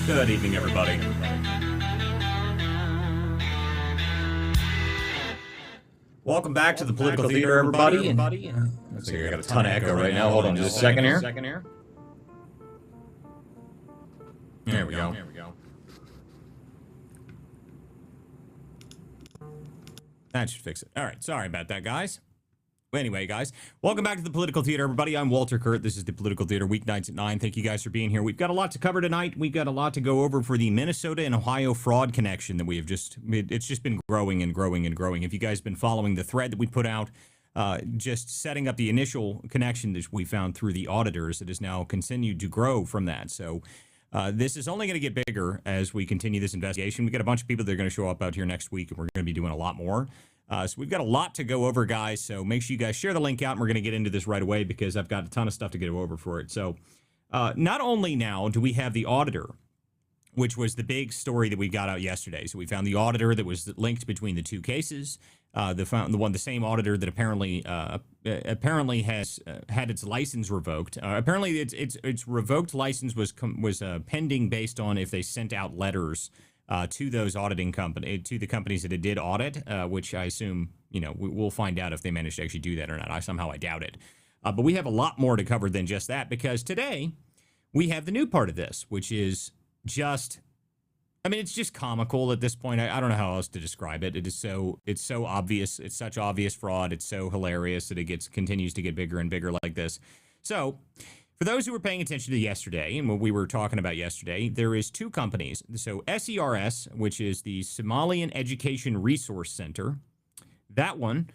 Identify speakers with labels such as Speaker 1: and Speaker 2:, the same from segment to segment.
Speaker 1: Good evening, everybody. Welcome back to the Political Theater, everybody. Looks like I got a ton of echo right now. Hold on just a second here. There we go. That should fix it. All right, sorry about that, guys. Anyway, guys, welcome back to the Political Theater, everybody. I'm Walter Curt. This is the Political Theater, weeknights at 9. Thank you guys for being here. We've got a lot to cover tonight. We've got a lot to go over for the Minnesota and Ohio fraud connection that we have it's just been growing and growing and growing. If you guys have been following the thread that we put out, just setting up the initial connection that we found through the auditors, it has now continued to grow from that. So this is only going to get bigger as we continue this investigation. We've got a bunch of people that are going to show up out here next week, and we're going to be doing a lot more. So we've got a lot to go over, guys, so make sure you guys share the link out, and we're going to get into this right away because I've got a ton of stuff to get over for it. So not only now do we have the auditor, which was the big story that we got out yesterday. So we found the auditor that was linked between the two cases, the same auditor that apparently has had its license revoked. Apparently its revoked license was pending based on if they sent out letters to those auditing company, to the companies that it did audit, which I assume, we'll find out if they managed to actually do that or not. I doubt it. But we have a lot more to cover than just that, because today we have the new part of this, which is just, it's just comical at this point. I don't know how else to describe it. It's so obvious. It's such obvious fraud. It's so hilarious that it continues to get bigger and bigger like this. So for those who were paying attention to yesterday and what we were talking about yesterday, there is two companies. So SERS, which is the Somalian Education Resource Center, that one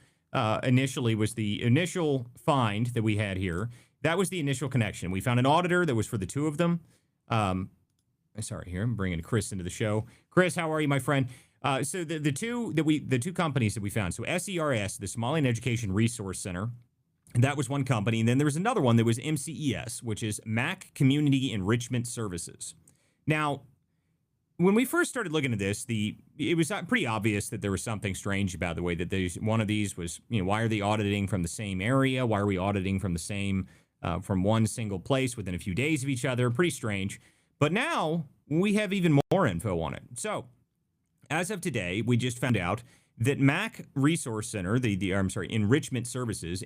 Speaker 1: initially was the initial find that we had here. That was the initial connection. We found an auditor that was for the two of them. Sorry, here I'm bringing Chris into the show. Chris, how are you, my friend? So the two companies that we found. So SERS, the Somalian Education Resource Center. That was one company. And then there was another one that was MCES, which is Mac Community Enrichment Services. Now, when we first started looking at this, it was pretty obvious that there was something strange about the way that one of these was, why are they auditing from the same area? Why are we auditing from the same, from one single place within a few days of each other? Pretty strange. But now we have even more info on it. So as of today, we just found out that Mac Resource Center, Enrichment Services,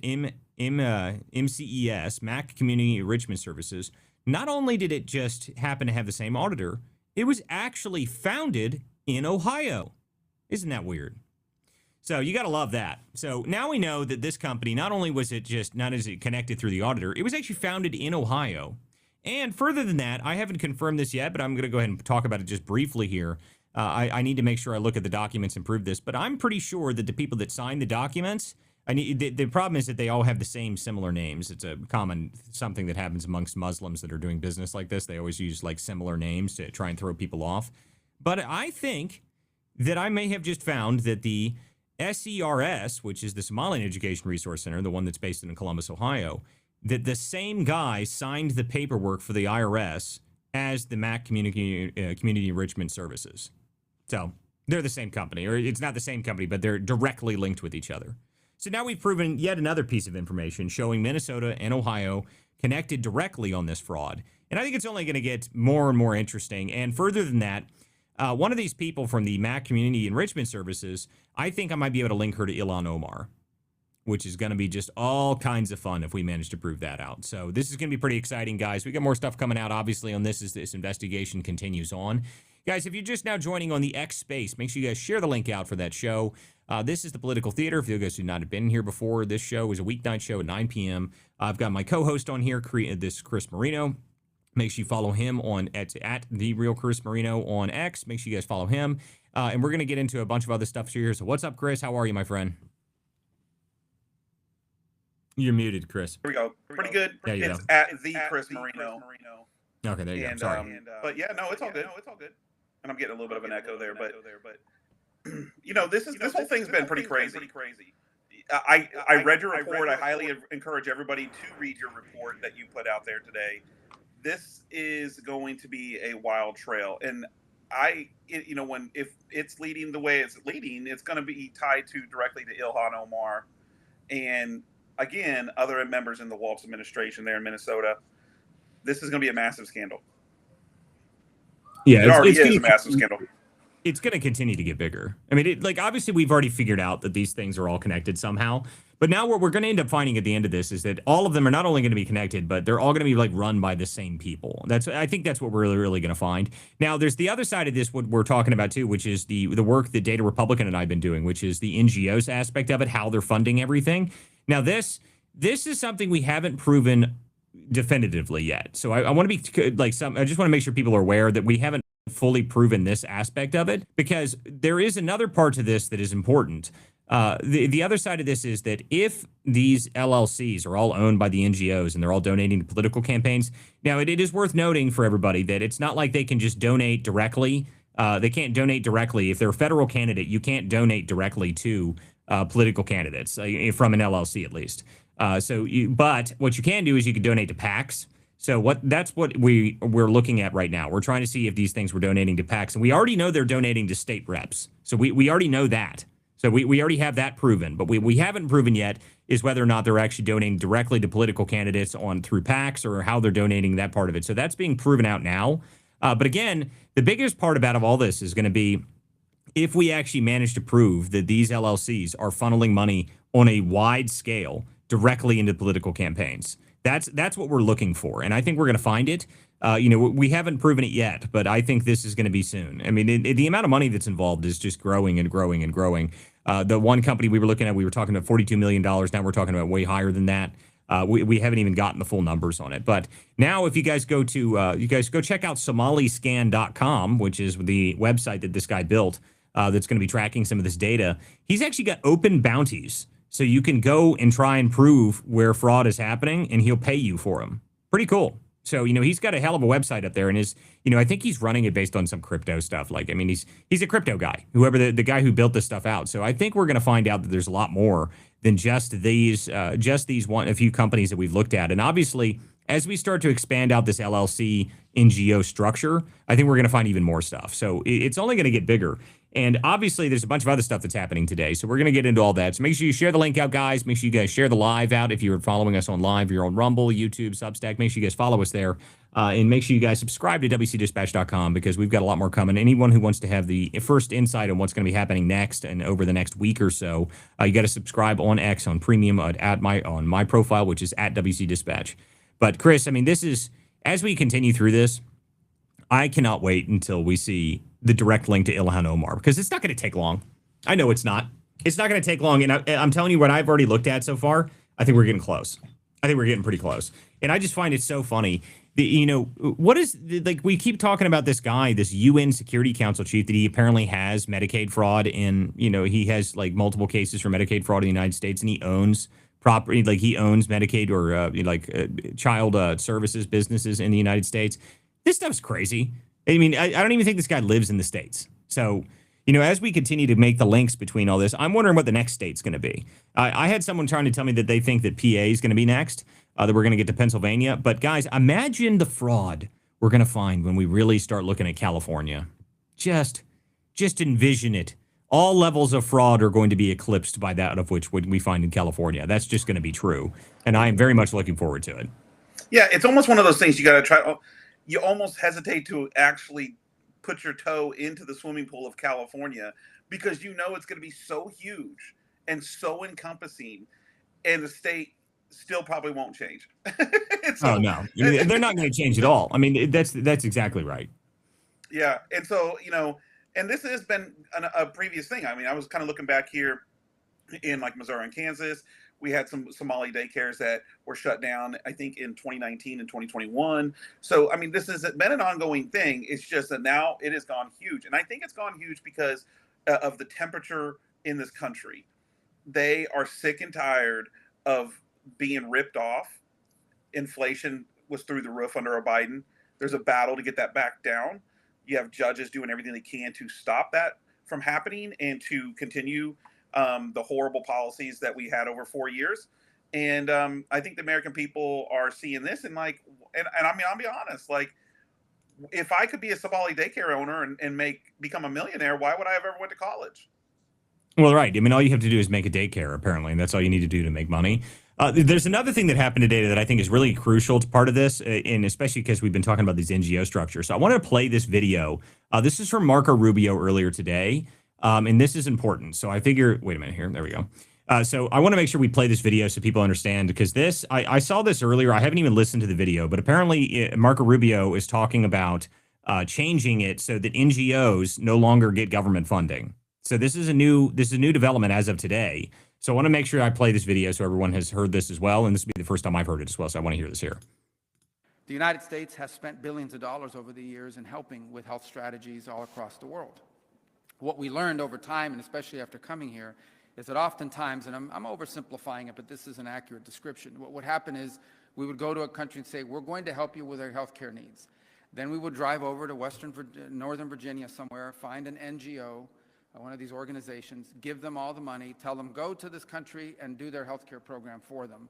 Speaker 1: MCES, Mac Community Enrichment Services, not only did it just happen to have the same auditor, it was actually founded in Ohio. Isn't that weird? So you got to love that. So now we know that this company, not only was it not is it connected through the auditor, it was actually founded in Ohio. And further than that, I haven't confirmed this yet, but I'm going to go ahead and talk about it just briefly here. I need to make sure I look at the documents and prove this, but I'm pretty sure that the people that signed the documents, the problem is that they all have the same similar names. It's a common something that happens amongst Muslims that are doing business like this. They always use similar names to try and throw people off. But I think that I may have just found that the SERS, which is the Somalian Education Resource Center, the one that's based in Columbus, Ohio, that the same guy signed the paperwork for the IRS as the Mac Community Enrichment Services. So they're the same company, or it's not the same company, but they're directly linked with each other. So now we've proven yet another piece of information showing Minnesota and Ohio connected directly on this fraud. And I think it's only going to get more and more interesting. And further than that, one of these people from the Mac Community Enrichment Services, I think I might be able to link her to Ilhan Omar, which is going to be just all kinds of fun if we manage to prove that out. So this is going to be pretty exciting, guys. We got more stuff coming out, obviously, on this as this investigation continues on. Guys, if you're just now joining on the X space, make sure you guys share the link out for that show. This is the Political Theater. For you guys who not have been here before, this show is a weeknight show at 9 p.m. I've got my co-host on here, this Chris Marino. Make sure you follow him at The Real Chris Marino on X. Make sure you guys follow him. And we're going to get into a bunch of other stuff here. So what's up, Chris? How are you, my friend? You're muted, Chris.
Speaker 2: Here we go. Pretty good.
Speaker 1: There you
Speaker 2: it's
Speaker 1: go.
Speaker 2: At the Chris Marino.
Speaker 1: Okay, there you go. Sorry.
Speaker 2: But yeah, no, it's all good. And I'm getting a little bit of an echo there, but this whole thing's been pretty crazy. I read your report. I highly encourage everybody to read your report that you put out there today. This is going to be a wild trail, and if it's leading the way it's leading, it's going to be tied directly to Ilhan Omar, and again, other members in the Waltz administration there in Minnesota. This is going to be a massive scandal.
Speaker 1: Yeah,
Speaker 2: It already
Speaker 1: it's
Speaker 2: is
Speaker 1: gonna
Speaker 2: a massive scandal.
Speaker 1: it's going to continue to get bigger. I mean, like obviously we've already figured out that these things are all connected somehow. But now what we're going to end up finding at the end of this is that all of them are not only going to be connected, but they're all going to be like run by the same people. I think that's what we're really going to find. Now, there's the other side of this, what we're talking about too, which is the work that Data Republican and I've been doing, which is the NGOs aspect of it, how they're funding everything. Now, this is something we haven't proven definitively yet. So I want to be like I just want to make sure people are aware that we haven't fully proven this aspect of it, because there is another part to this that is important. The other side of this is that if these LLCs are all owned by the NGOs and they're all donating to political campaigns, now it is worth noting for everybody that it's not like they can just donate directly. They can't donate directly. If they're a federal candidate, you can't donate directly to political candidates from an LLC at least. But what you can do is you can donate to PACs. So that's what we're looking at right now. We're trying to see if these things were donating to PACs, and we already know they're donating to state reps. So we already know that. So we already have that proven. But we haven't proven yet is whether or not they're actually donating directly to political candidates through PACs, or how they're donating that part of it. So that's being proven out now. But again, the biggest part of all this is going to be if we actually manage to prove that these LLCs are funneling money on a wide scale directly into political campaigns. That's what we're looking for, and I think we're going to find it. We haven't proven it yet, but I think this is going to be soon. I mean, the amount of money that's involved is just growing and growing and growing. The one company we were looking at, we were talking about $42 million. Now we're talking about way higher than that. We haven't even gotten the full numbers on it. But now if you guys go check out Somaliscan.com, which is the website that this guy built that's going to be tracking some of this data. He's actually got open bounties. So you can go and try and prove where fraud is happening, and he'll pay you for them. Pretty cool. So, he's got a hell of a website up there, and I think he's running it based on some crypto stuff. Like, I mean, he's a crypto guy, whoever the guy who built this stuff out. So I think we're going to find out that there's a lot more than just these a few companies that we've looked at. And obviously, as we start to expand out this LLC NGO structure, I think we're going to find even more stuff. So it's only going to get bigger. And obviously, there's a bunch of other stuff that's happening today. So we're going to get into all that. So make sure you share the link out, guys. Make sure you guys share the live out. If you're following us on live, you're on Rumble, YouTube, Substack, make sure you guys follow us there. And make sure you guys subscribe to WCDispatch.com, because we've got a lot more coming. Anyone who wants to have the first insight on what's going to be happening next and over the next week or so, you got to subscribe on X, on Premium, on my profile, which is at WCDispatch. But Chris, I mean, as we continue through this, I cannot wait until we see the direct link to Ilhan Omar, because it's not going to take long. I know it's not. It's not going to take long. And I'm telling you what I've already looked at so far, I think we're getting close. I think we're getting pretty close. And I just find it so funny. We keep talking about this guy, this UN Security Council chief, that he apparently has Medicaid fraud in, he has like multiple cases for Medicaid fraud in the United States, and he owns property, like he owns Medicaid or child services businesses in the United States. This stuff's crazy. I mean, I don't even think this guy lives in the States. So, as we continue to make the links between all this, I'm wondering what the next state's going to be. I had someone trying to tell me that they think that PA is going to be next, that we're going to get to Pennsylvania. But guys, imagine the fraud we're going to find when we really start looking at California. Just envision it. All levels of fraud are going to be eclipsed by that of which we find in California. That's just going to be true. And I am very much looking forward to it.
Speaker 2: Yeah, it's almost one of those things you got to try. You almost hesitate to actually put your toe into the swimming pool of California, because it's going to be so huge and so encompassing, and the state still probably won't change.
Speaker 1: Oh, no. They're not going to change at all. I mean, that's exactly right.
Speaker 2: Yeah. And so, and this has been a previous thing. I mean, I was kind of looking back here in like Missouri and Kansas. We had some Somali daycares that were shut down, I think, in 2019 and 2021. So, I mean, this has been an ongoing thing. It's just that now it has gone huge. And I think it's gone huge because of the temperature in this country. They are sick and tired of being ripped off. Inflation was through the roof under a Biden. There's a battle to get that back down. You have judges doing everything they can to stop that from happening and to continue the horrible policies that we had over 4 years. And I think the American people are seeing this and I mean, I'll be honest, like, if I could be a Somali daycare owner and become a millionaire, why would I have ever went to college?
Speaker 1: Well, right. I mean, all you have to do is make a daycare, apparently, and that's all you need to do to make money. There's another thing that happened today that I think is really crucial to part of this, and especially because we've been talking about these NGO structures. So I wanted to play this video. This is from Marco Rubio earlier today, and this is important. So I figure, wait a minute here. There we go. So I want to make sure we play this video so people understand, because this, I saw this earlier. I haven't even listened to the video, but apparently Marco Rubio is talking about changing it so that NGOs no longer get government funding. So this is a new development as of today. So I want to make sure I play this video so everyone has heard this as well, and this will be the first time I've heard it as well, so I want to hear this here.
Speaker 3: The United States has spent billions of dollars over the years in helping with health strategies all across the world. What we learned over time, and especially after coming here, is that oftentimes, and I'm oversimplifying it, but this is an accurate description, what would happen is we would go to a country and say, we're going to help you with your health care needs. Then we would drive over to Northern Virginia somewhere, find an NGO, one of these organizations, give them all the money, tell them go to this country and do their healthcare program for them.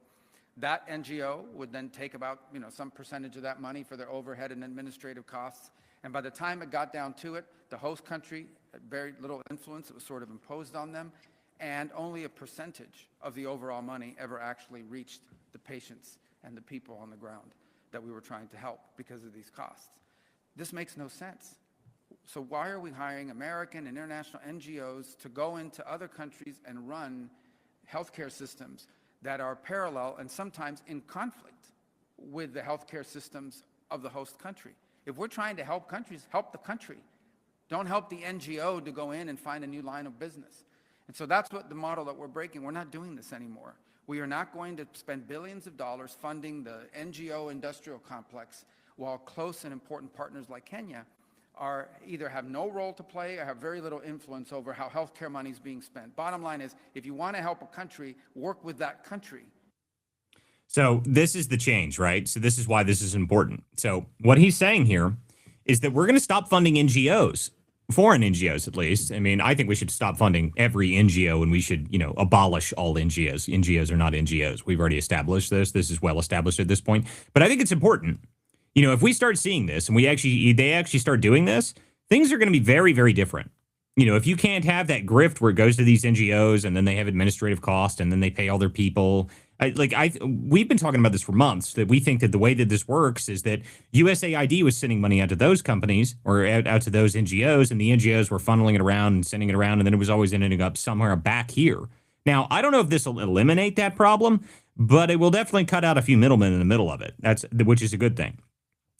Speaker 3: That NGO would then take about some percentage of that money for their overhead and administrative costs. And by the time it got down to it, the host country had very little influence. It was sort of imposed on them. And only a percentage of the overall money ever actually reached the patients and the people on the ground that we were trying to help because of these costs. This makes no sense. So why are we hiring American and international NGOs to go into other countries and run healthcare systems that are parallel and sometimes in conflict with the healthcare systems of the host country? If we're trying to help countries, help the country. Don't help the NGO to go in and find a new line of business. And so that's what the model that we're breaking. We're not doing this anymore. We are not going to spend billions of dollars funding the NGO industrial complex while close and important partners like Kenya either have no role to play or have very little influence over how healthcare money is being spent. Bottom line is, if you want to help a country, work with that country.
Speaker 1: So this is the change, right? So this is why this is important. So what he's saying here is that we're going to stop funding NGOs, foreign NGOs at least. I mean, I think we should stop funding every NGO, and we should, abolish all NGOs. NGOs are not NGOs. We've already established this. This is well established at this point. But I think it's important. If we start seeing this and they actually start doing this, things are going to be very, very different. If you can't have that grift where it goes to these NGOs and then they have administrative costs and then they pay all their people. We've been talking about this for months, that we think that the way that this works is that USAID was sending money out to those companies or out to those NGOs, and the NGOs were funneling it around and sending it around, and then it was always ending up somewhere back here. Now, I don't know if this will eliminate that problem, but it will definitely cut out a few middlemen in the middle of it. Which is a good thing.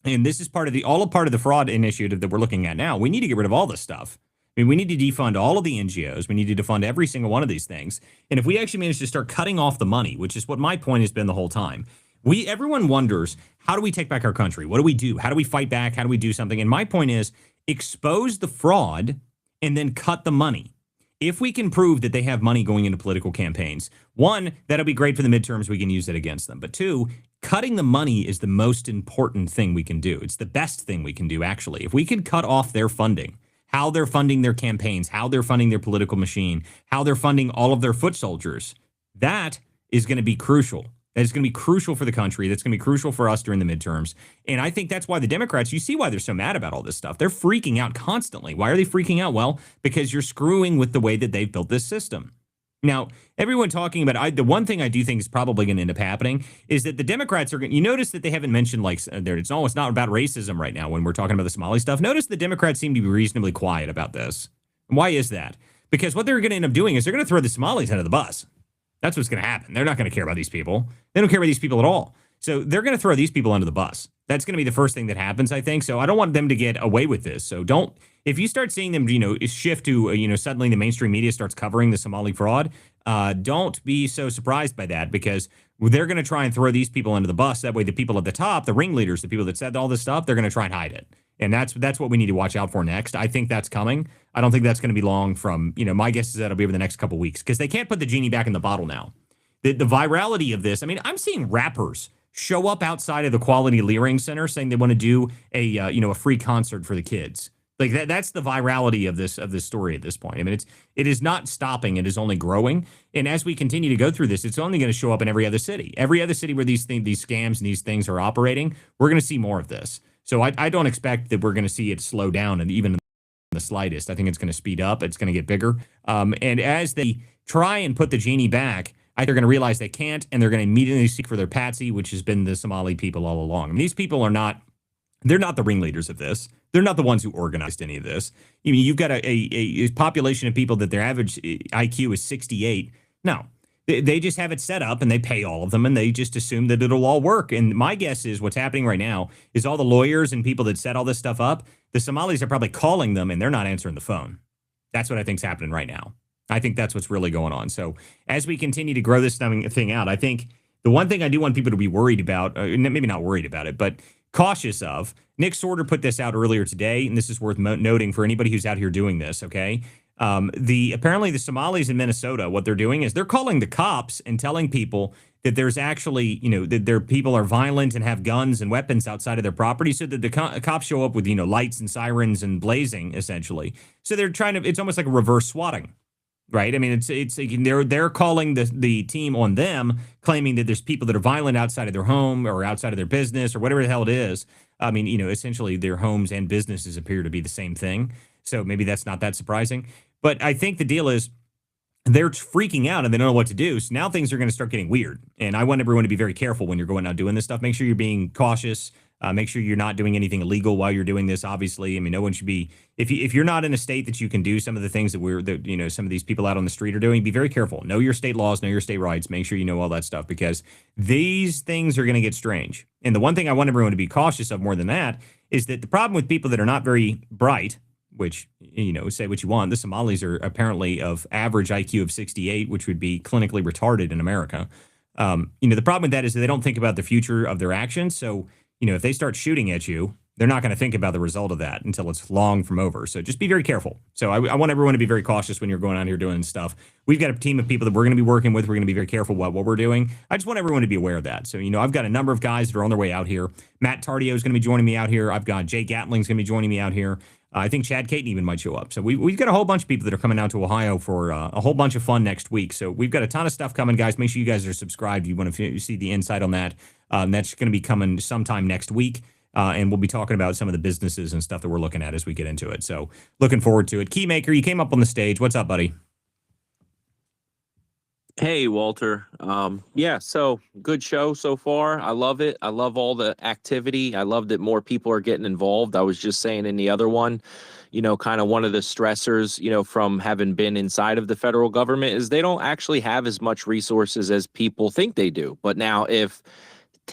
Speaker 1: And this is part of the fraud initiative that we're looking at now. We need to get rid of all this stuff. I mean, we need to defund all of the NGOs. We need to defund every single one of these things. And if we actually manage to start cutting off the money, which is what my point has been the whole time, everyone wonders, how do we take back our country? What do we do? How do we fight back? How do we do something? And my point is, expose the fraud and then cut the money. If we can prove that they have money going into political campaigns, one, that'll be great for the midterms. We can use it against them. But two, cutting the money is the most important thing we can do. It's the best thing we can do, actually. If we can cut off their funding, how they're funding their campaigns, how they're funding their political machine, how they're funding all of their foot soldiers, that is going to be crucial. That is going to be crucial for the country. That's going to be crucial for us during the midterms. And I think that's why the Democrats, you see why they're so mad about all this stuff. They're freaking out constantly. Why are they freaking out? Well, because you're screwing with the way that they've built this system. Now, everyone talking about the one thing I do think is probably going to end up happening is that the Democrats are going. You notice that they haven't mentioned it's not about racism right now when we're talking about the Somali stuff. Notice the Democrats seem to be reasonably quiet about this. And why is that? Because what they're going to end up doing is they're going to throw the Somalis under the bus. That's what's going to happen. They're not going to care about these people. They don't care about these people at all. So they're going to throw these people under the bus. That's going to be the first thing that happens, I think. So I don't want them to get away with this. So if you start seeing them, shift to, suddenly the mainstream media starts covering the Somali fraud, don't be so surprised by that, because they're going to try and throw these people under the bus. That way the people at the top, the ringleaders, the people that said all this stuff, they're going to try and hide it. And that's what we need to watch out for next. I think that's coming. I don't think that's going to be long from, my guess is that'll be over the next couple of weeks, because they can't put the genie back in the bottle now. The virality of this, I mean, I'm seeing rappers show up outside of the Quality Leering Center saying they want to do a free concert for the kids. Like that's the virality of this story at this point. I mean, it is not stopping. It is only growing. And as we continue to go through this, it's only going to show up in every other city. Every other city where these scams and these things are operating, we're going to see more of this. So I don't expect that we're going to see it slow down, and even in the slightest. I think it's going to speed up. It's going to get bigger. And as they try and put the genie back, I think they're going to realize they can't, and they're going to immediately seek for their patsy, which has been the Somali people all along. I mean, these people are not, they're not the ringleaders of this. They're not the ones who organized any of this. I mean, you've got a population of people that their average IQ is 68. No, they just have it set up and they pay all of them and they just assume that it'll all work. And my guess is what's happening right now is all the lawyers and people that set all this stuff up, the Somalis are probably calling them and they're not answering the phone. That's what I think's happening right now. I think that's what's really going on. So as we continue to grow this thing out, I think the one thing I do want people to be worried about, maybe not worried about it, but cautious of. Nick Sorter put this out earlier today, and this is worth noting for anybody who's out here doing this, okay? Apparently the Somalis in Minnesota, what they're doing is they're calling the cops and telling people that there's actually, that their people are violent and have guns and weapons outside of their property, so that the cops show up with, lights and sirens and blazing, essentially. So they're trying to, it's almost like a reverse swatting. Right. I mean, they're calling the team on them, claiming that there's people that are violent outside of their home or outside of their business or whatever the hell it is. I mean, essentially their homes and businesses appear to be the same thing. So maybe that's not that surprising. But I think the deal is they're freaking out and they don't know what to do. So now things are going to start getting weird. And I want everyone to be very careful when you're going out doing this stuff. Make sure you're being cautious. Make sure you're not doing anything illegal while you're doing this. Obviously, I mean, no one should be. If you're not in a state that you can do some of the things that some of these people out on the street are doing, be very careful. Know your state laws, know your state rights. Make sure you know all that stuff because these things are going to get strange. And the one thing I want everyone to be cautious of more than that is that the problem with people that are not very bright, which say what you want, the Somalis are apparently of average IQ of 68, which would be clinically retarded in America. The problem with that is that they don't think about the future of their actions. So if they start shooting at you, they're not going to think about the result of that until it's long from over. So just be very careful. So I want everyone to be very cautious when you're going out here doing stuff. We've got a team of people that we're going to be working with. We're going to be very careful what we're doing. I just want everyone to be aware of that. So, I've got a number of guys that are on their way out here. Matt Tardio is going to be joining me out here. I've got Jay Gatling's going to be joining me out here. I think Chad Caton even might show up. So we've got a whole bunch of people that are coming out to Ohio for a whole bunch of fun next week. So we've got a ton of stuff coming, guys. Make sure you guys are subscribed. You want to see the insight on that. That's going to be coming sometime next week. And we'll be talking about some of the businesses and stuff that we're looking at as we get into it. So looking forward to it. Keymaker, you came up on the stage. What's up, buddy?
Speaker 4: Hey, Walter. So good show so far. I love it. I love all the activity. I love that more people are getting involved. I was just saying in the other one, kind of one of the stressors, from having been inside of the federal government is they don't actually have as much resources as people think they do. But now if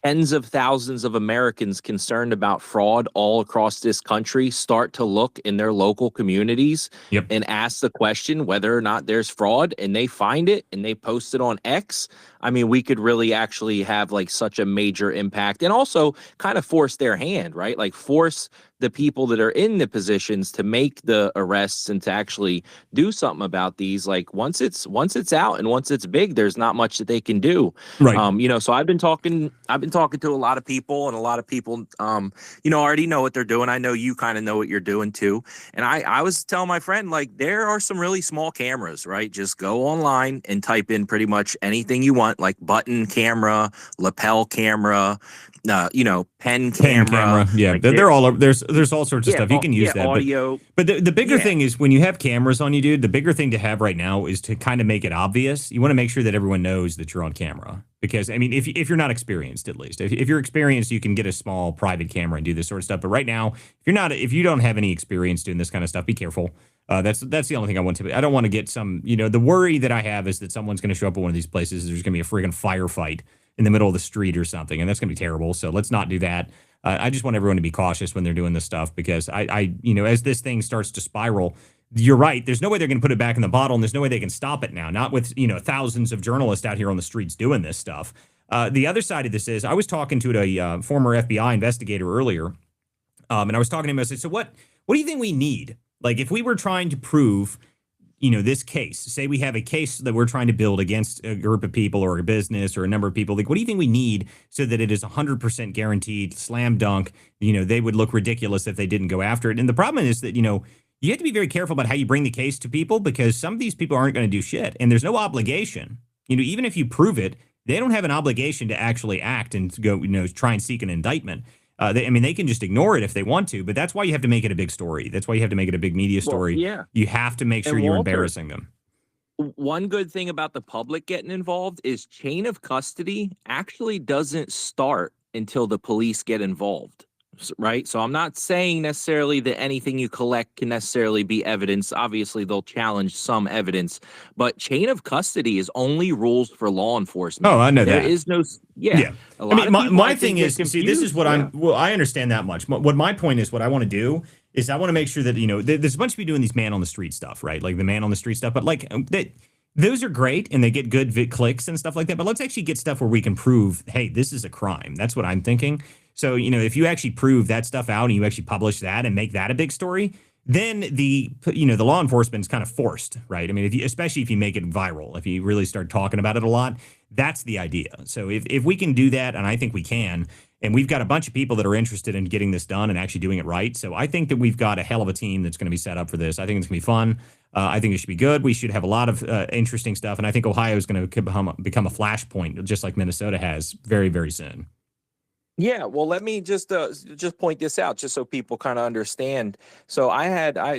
Speaker 4: tens of thousands of Americans concerned about fraud all across this country start to look in their local communities and ask the question whether or not there's fraud, and they find it and they post it on X, I mean, we could really actually have like such a major impact and also kind of force their hand, right? Like force the people that are in the positions to make the arrests and to actually do something about these. Like once it's out and once it's big, there's not much that they can do. Right. So I've been talking to a lot of people, and a lot of people, already know what they're doing. I know you kind of know what you're doing too. And I was telling my friend, like, there are some really small cameras, right? Just go online and type in pretty much anything you want, like button camera, lapel camera, pen camera.
Speaker 1: Yeah, like they're all over. There's all sorts of stuff. You can use that.
Speaker 4: Audio.
Speaker 1: But the bigger thing is when you have cameras on you, dude, the bigger thing to have right now is to kind of make it obvious. You want to make sure that everyone knows that you're on camera. Because, I mean, if you're not experienced, at least. If you're experienced, you can get a small private camera and do this sort of stuff. But right now, if you don't have any experience doing this kind of stuff, be careful. That's the only thing I want to. I don't want to get some, the worry that I have is that someone's going to show up at one of these places. There's going to be a friggin' firefight in the middle of the street or something, and that's going to be terrible. So let's not do that. I just want everyone to be cautious when they're doing this stuff because as this thing starts to spiral, you're right. There's no way they're going to put it back in the bottle, and there's no way they can stop it now. Not with thousands of journalists out here on the streets doing this stuff. The other side of this is I was talking to a former FBI investigator earlier, and I was talking to him. I said, "So what do you think we need? Like, if we were trying to prove." This case, say we have a case that we're trying to build against a group of people or a business or a number of people. Like, what do you think we need so that it is 100% guaranteed, slam dunk? They would look ridiculous if they didn't go after it. And the problem is that, you have to be very careful about how you bring the case to people because some of these people aren't going to do shit. And there's no obligation. Even if you prove it, they don't have an obligation to actually act and go, try and seek an indictment. They can just ignore it if they want to, but that's why you have to make it a big story. That's why you have to make it a big media story.
Speaker 4: Well, yeah.
Speaker 1: You have to make sure you're embarrassing them.
Speaker 4: One good thing about the public getting involved is chain of custody actually doesn't start until the police get involved. Right. So I'm not saying necessarily that anything you collect can necessarily be evidence. Obviously, they'll challenge some evidence, but chain of custody is only rules for law enforcement.
Speaker 1: Oh, I know
Speaker 4: There
Speaker 1: that.
Speaker 4: is no,
Speaker 1: Yeah.
Speaker 4: A lot of people,
Speaker 1: my
Speaker 4: I think,
Speaker 1: thing is,
Speaker 4: get
Speaker 1: see, this is
Speaker 4: confused.
Speaker 1: what
Speaker 4: Yeah.
Speaker 1: well, I understand that much. What my point is, what I want to do is I want to make sure that, there's a bunch of people doing these man on the street stuff, right? Like the man on the street stuff, but like those are great and they get good clicks and stuff like that. But let's actually get stuff where we can prove, hey, this is a crime. That's what I'm thinking. So, if you actually prove that stuff out and you actually publish that and make that a big story, then the law enforcement is kind of forced, right? I mean, especially if you make it viral, if you really start talking about it a lot, that's the idea. So if we can do that, and I think we can, and we've got a bunch of people that are interested in getting this done and actually doing it right. So I think that we've got a hell of a team that's going to be set up for this. I think it's going to be fun. I think it should be good. We should have a lot of interesting stuff. And I think Ohio is going to become a flashpoint, just like Minnesota has very, very soon.
Speaker 4: Yeah, well, let me just point this out, just so people kind of understand. So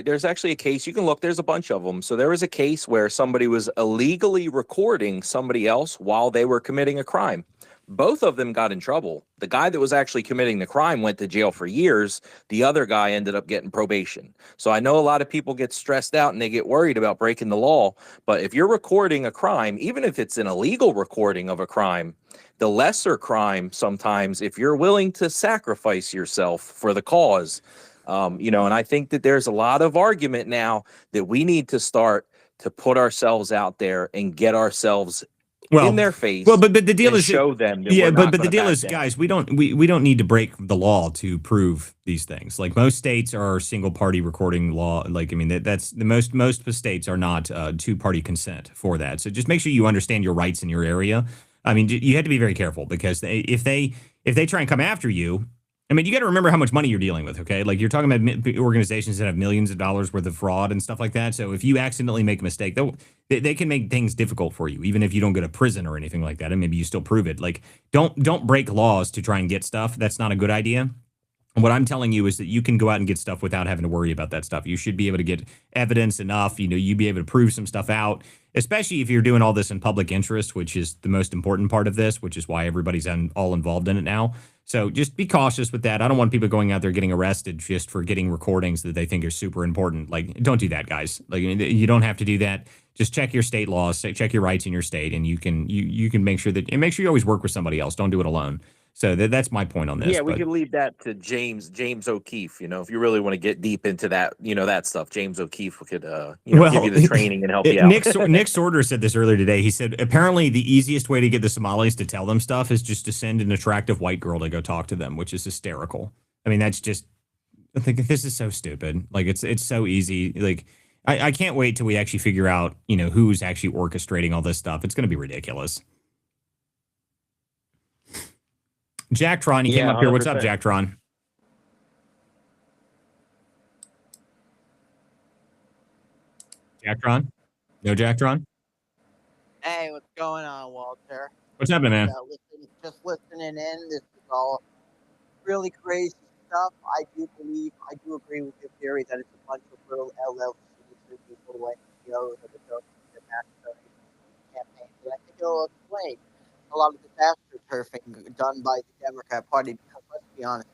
Speaker 4: there's actually a case you can look. There's a bunch of them. So there was a case where somebody was illegally recording somebody else while they were committing a crime. Both of them got in trouble. The guy that was actually committing the crime went to jail for years. The other guy ended up getting probation. So I know a lot of people get stressed out and they get worried about breaking the law. But if you're recording a crime, even if it's an illegal recording of a crime, the lesser crime sometimes, if you're willing to sacrifice yourself for the cause, and I think that there's a lot of argument now that we need to start to put ourselves out there and get ourselves in their face.
Speaker 1: Well, but the deal is
Speaker 4: show them. That
Speaker 1: yeah,
Speaker 4: we're not
Speaker 1: but the deal
Speaker 4: back
Speaker 1: is,
Speaker 4: down.
Speaker 1: guys, we don't need to break the law to prove these things. Like most states are single party recording law. Like, I mean, that's the most states are not 2-party consent for that. So just make sure you understand your rights in your area. I mean, you have to be very careful because if they try and come after you, I mean, you got to remember how much money you're dealing with, okay? Like, you're talking about organizations that have millions of dollars worth of fraud and stuff like that. So if you accidentally make a mistake, they can make things difficult for you, even if you don't go to prison or anything like that, and maybe you still prove it. Like, don't break laws to try and get stuff. That's not a good idea. And what I'm telling you is that you can go out and get stuff without having to worry about that stuff. You should be able to get evidence enough. You'd be able to prove some stuff out, especially if you're doing all this in public interest, which is the most important part of this, which is why everybody's all involved in it now. So just be cautious with that. I don't want people going out there getting arrested just for getting recordings that they think are super important. Like, don't do that, guys. Like, you don't have to do that. Just check your state laws, check your rights in your state, and you can make sure you always work with somebody else. Don't do it alone. So that's my point on this.
Speaker 4: Yeah, we could leave that to James O'Keefe. If you really want to get deep into that, that stuff, James O'Keefe could, give you the training and help you out.
Speaker 1: Nick Sorter said this earlier today. He said apparently the easiest way to get the Somalis to tell them stuff is just to send an attractive white girl to go talk to them, which is hysterical. I mean, that's just, I think this is so stupid. Like, it's so easy. Like, I can't wait till we actually figure out, who's actually orchestrating all this stuff. It's going to be ridiculous. Jacktron, he came up here.
Speaker 4: 100%.
Speaker 1: What's up, Jacktron? Jacktron? No Jacktron?
Speaker 5: Hey, what's going on, Walter?
Speaker 1: What's happening, man?
Speaker 5: Just listening in. This is all really crazy stuff. I do agree with your theory that it's a bunch of little LLCs or people like CEOs that are doing the master campaigns. And I think it'll explain a lot of the astroturfing done by the Democrat Party, because let's be honest,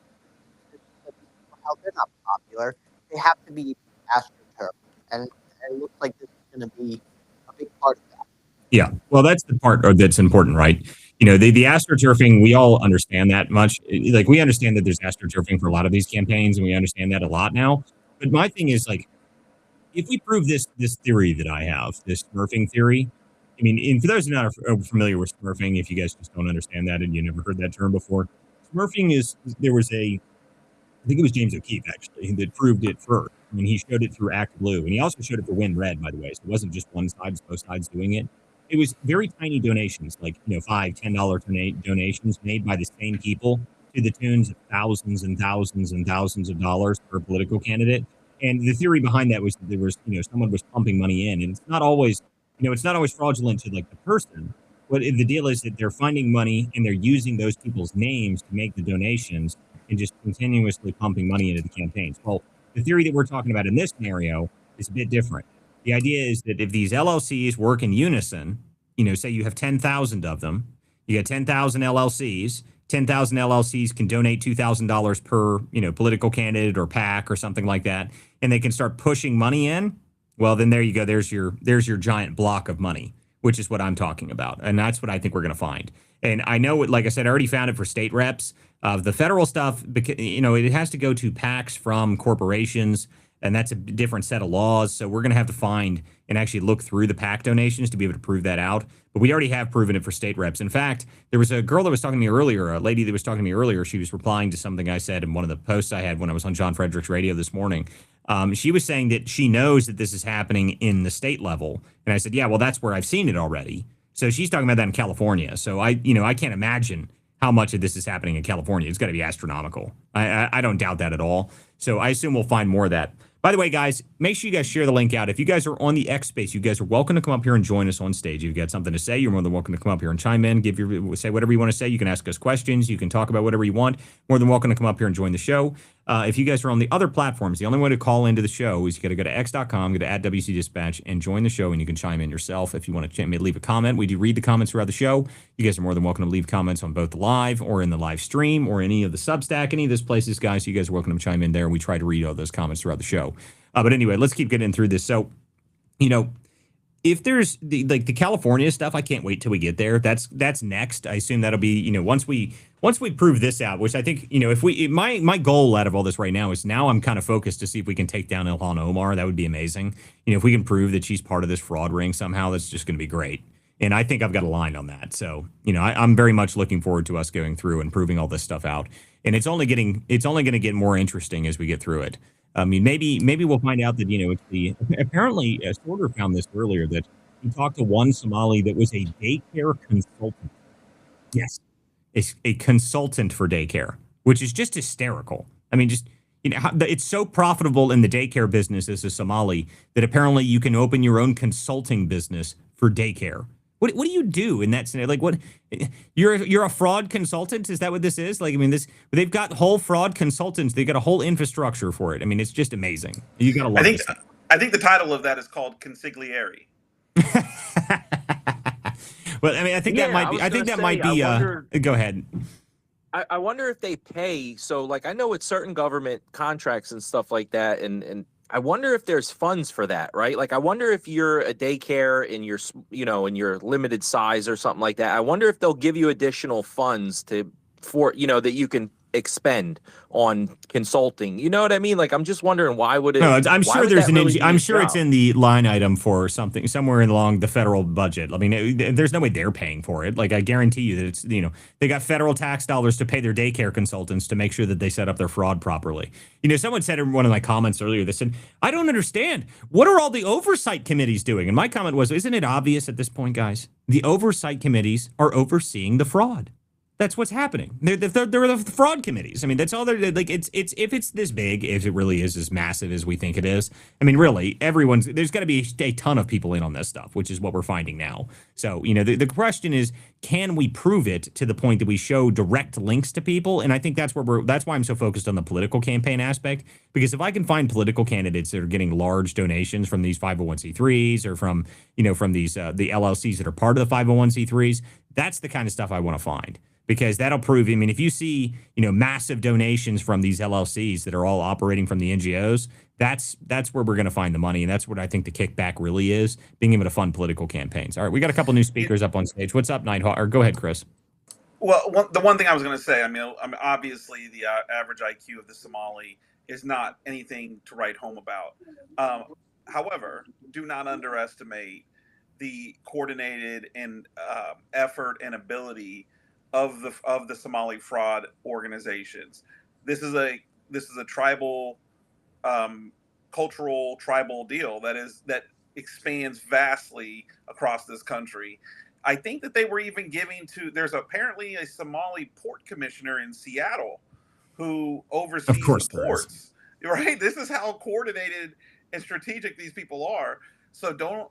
Speaker 5: how they're not popular, they have to be astroturf, and it looks like this is going to be a big part of that.
Speaker 1: Yeah, well, that's the part that's important, right? The astroturfing, we all understand that much. Like, we understand that there's astroturfing for a lot of these campaigns, and we understand that a lot now. But my thing is, like, if we prove this theory that I have, this smurfing theory, I mean, and for those who are not familiar with smurfing, if you guys just don't understand that and you never heard that term before, smurfing is, I think it was James O'Keefe, actually, that proved it first. I mean, he showed it through Act Blue, and he also showed it for Win Red, by the way. So it wasn't just one side, it's both sides doing it. It was very tiny donations, like, $5, $10 donations made by the same people to the tunes of thousands and thousands and thousands of dollars per political candidate. And the theory behind that was that there was, someone was pumping money in, and it's not always fraudulent to, like, the person. But the deal is that they're finding money and they're using those people's names to make the donations and just continuously pumping money into the campaigns. Well, the theory that we're talking about in this scenario is a bit different. The idea is that if these LLCs work in unison, say you have 10,000 of them, you get 10,000 LLCs. 10,000 LLCs can donate $2,000 per, political candidate or PAC or something like that, and they can start pushing money in. Well, then there you go. There's your giant block of money, which is what I'm talking about, and that's what I think we're going to find. And I know, like I said, I already found it for state reps. The federal stuff, it has to go to PACs from corporations, and that's a different set of laws. So we're going to have to find and actually look through the PAC donations to be able to prove that out. But we already have proven it for state reps. In fact, there was a girl that was talking to me earlier, a lady that was talking to me earlier. She was replying to something I said in one of the posts I had when I was on John Frederick's radio this morning. She was saying that she knows that this is happening in the state level. And I said, yeah, well, that's where I've seen it already. So she's talking about that in California. So I can't imagine how much of this is happening in California. It's got to be astronomical. I don't doubt that at all. So I assume we'll find more of that. By the way, guys, make sure you guys share the link out. If you guys are on the X Space, you guys are welcome to come up here and join us on stage. If you've got something to say, you're more than welcome to come up here and chime in, say whatever you want to say. You can ask us questions. You can talk about whatever you want. More than welcome to come up here and join the show. If you guys are on the other platforms, the only way to call into the show is you got to go to x.com, go to @WCDispatch, and join the show, and you can chime in yourself. If you want to leave a comment, we do read the comments throughout the show. You guys are more than welcome to leave comments on both the live or in the live stream or any of the Substack, any of those places, guys. You guys are welcome to chime in there, and we try to read all those comments throughout the show. But anyway, let's keep getting through this. So, if there's the California stuff, I can't wait till we get there. That's next. I assume that'll be, once we prove this out, which I think, my goal out of all this right now is now I'm kind of focused to see if we can take down Ilhan Omar. That would be amazing. If we can prove that she's part of this fraud ring somehow, that's just going to be great. And I think I've got a line on that. So, I'm very much looking forward to us going through and proving all this stuff out. And it's only going to get more interesting as we get through it. I mean, maybe we'll find out that, it's apparently Sorter found this earlier that he talked to one Somali that was a daycare consultant. Yes, a consultant for daycare, which is just hysterical. I mean, just, it's so profitable in the daycare business as a Somali that apparently you can open your own consulting business for daycare. What do you do in that scenario? Like, what? You're a fraud consultant? Is that what this is? Like, I mean, they've got whole fraud consultants. They've got a whole infrastructure for it. I mean, it's just amazing. You got to love this.
Speaker 2: I think the title of that is called consigliere.
Speaker 1: Well, I mean, I think that might be. I think that might be. Go ahead.
Speaker 4: I wonder if they pay. So, like, I know with certain government contracts and stuff like that, and I wonder if there's funds for that, right? Like, I wonder if you're a daycare in your, in your limited size or something like that. I wonder if they'll give you additional funds that you can expend on consulting. You know what I mean? Like, I'm just wondering why would it?
Speaker 1: No, I'm sure there's I'm sure it's in the line item for something somewhere along the federal budget. I mean, there's no way they're paying for it. Like, I guarantee you that it's, they got federal tax dollars to pay their daycare consultants to make sure that they set up their fraud properly. Someone said in one of my comments earlier, they said, I don't understand. What are all the oversight committees doing? And my comment was, isn't it obvious at this point, guys? The oversight committees are overseeing the fraud. That's what's happening. They're the fraud committees. I mean, that's all they're like. It's if it's this big, if it really is as massive as we think it is. I mean, really, there's got to be a ton of people in on this stuff, which is what we're finding now. So, the question is, can we prove it to the point that we show direct links to people? And I think that's why I'm so focused on the political campaign aspect, because if I can find political candidates that are getting large donations from these 501c3s or from these the LLCs that are part of the 501c3s, that's the kind of stuff I want to find. Because that'll prove, I mean, if you see, massive donations from these LLCs that are all operating from the NGOs, that's where we're going to find the money. And that's what I think the kickback really is, being able to fund political campaigns. All right, we got a couple new speakers up on stage. What's up, Nighthawk? Or go ahead, Chris.
Speaker 2: Well, the one thing I was going to say, I mean, obviously the average IQ of the Somali is not anything to write home about. However, do not underestimate the coordinated and effort and ability of the Somali fraud organizations. This is a tribal, cultural tribal deal that expands vastly across this country. I think that they were even giving to. There's apparently a Somali port commissioner in Seattle who oversees the ports. Right? This is how coordinated and strategic these people are. So don't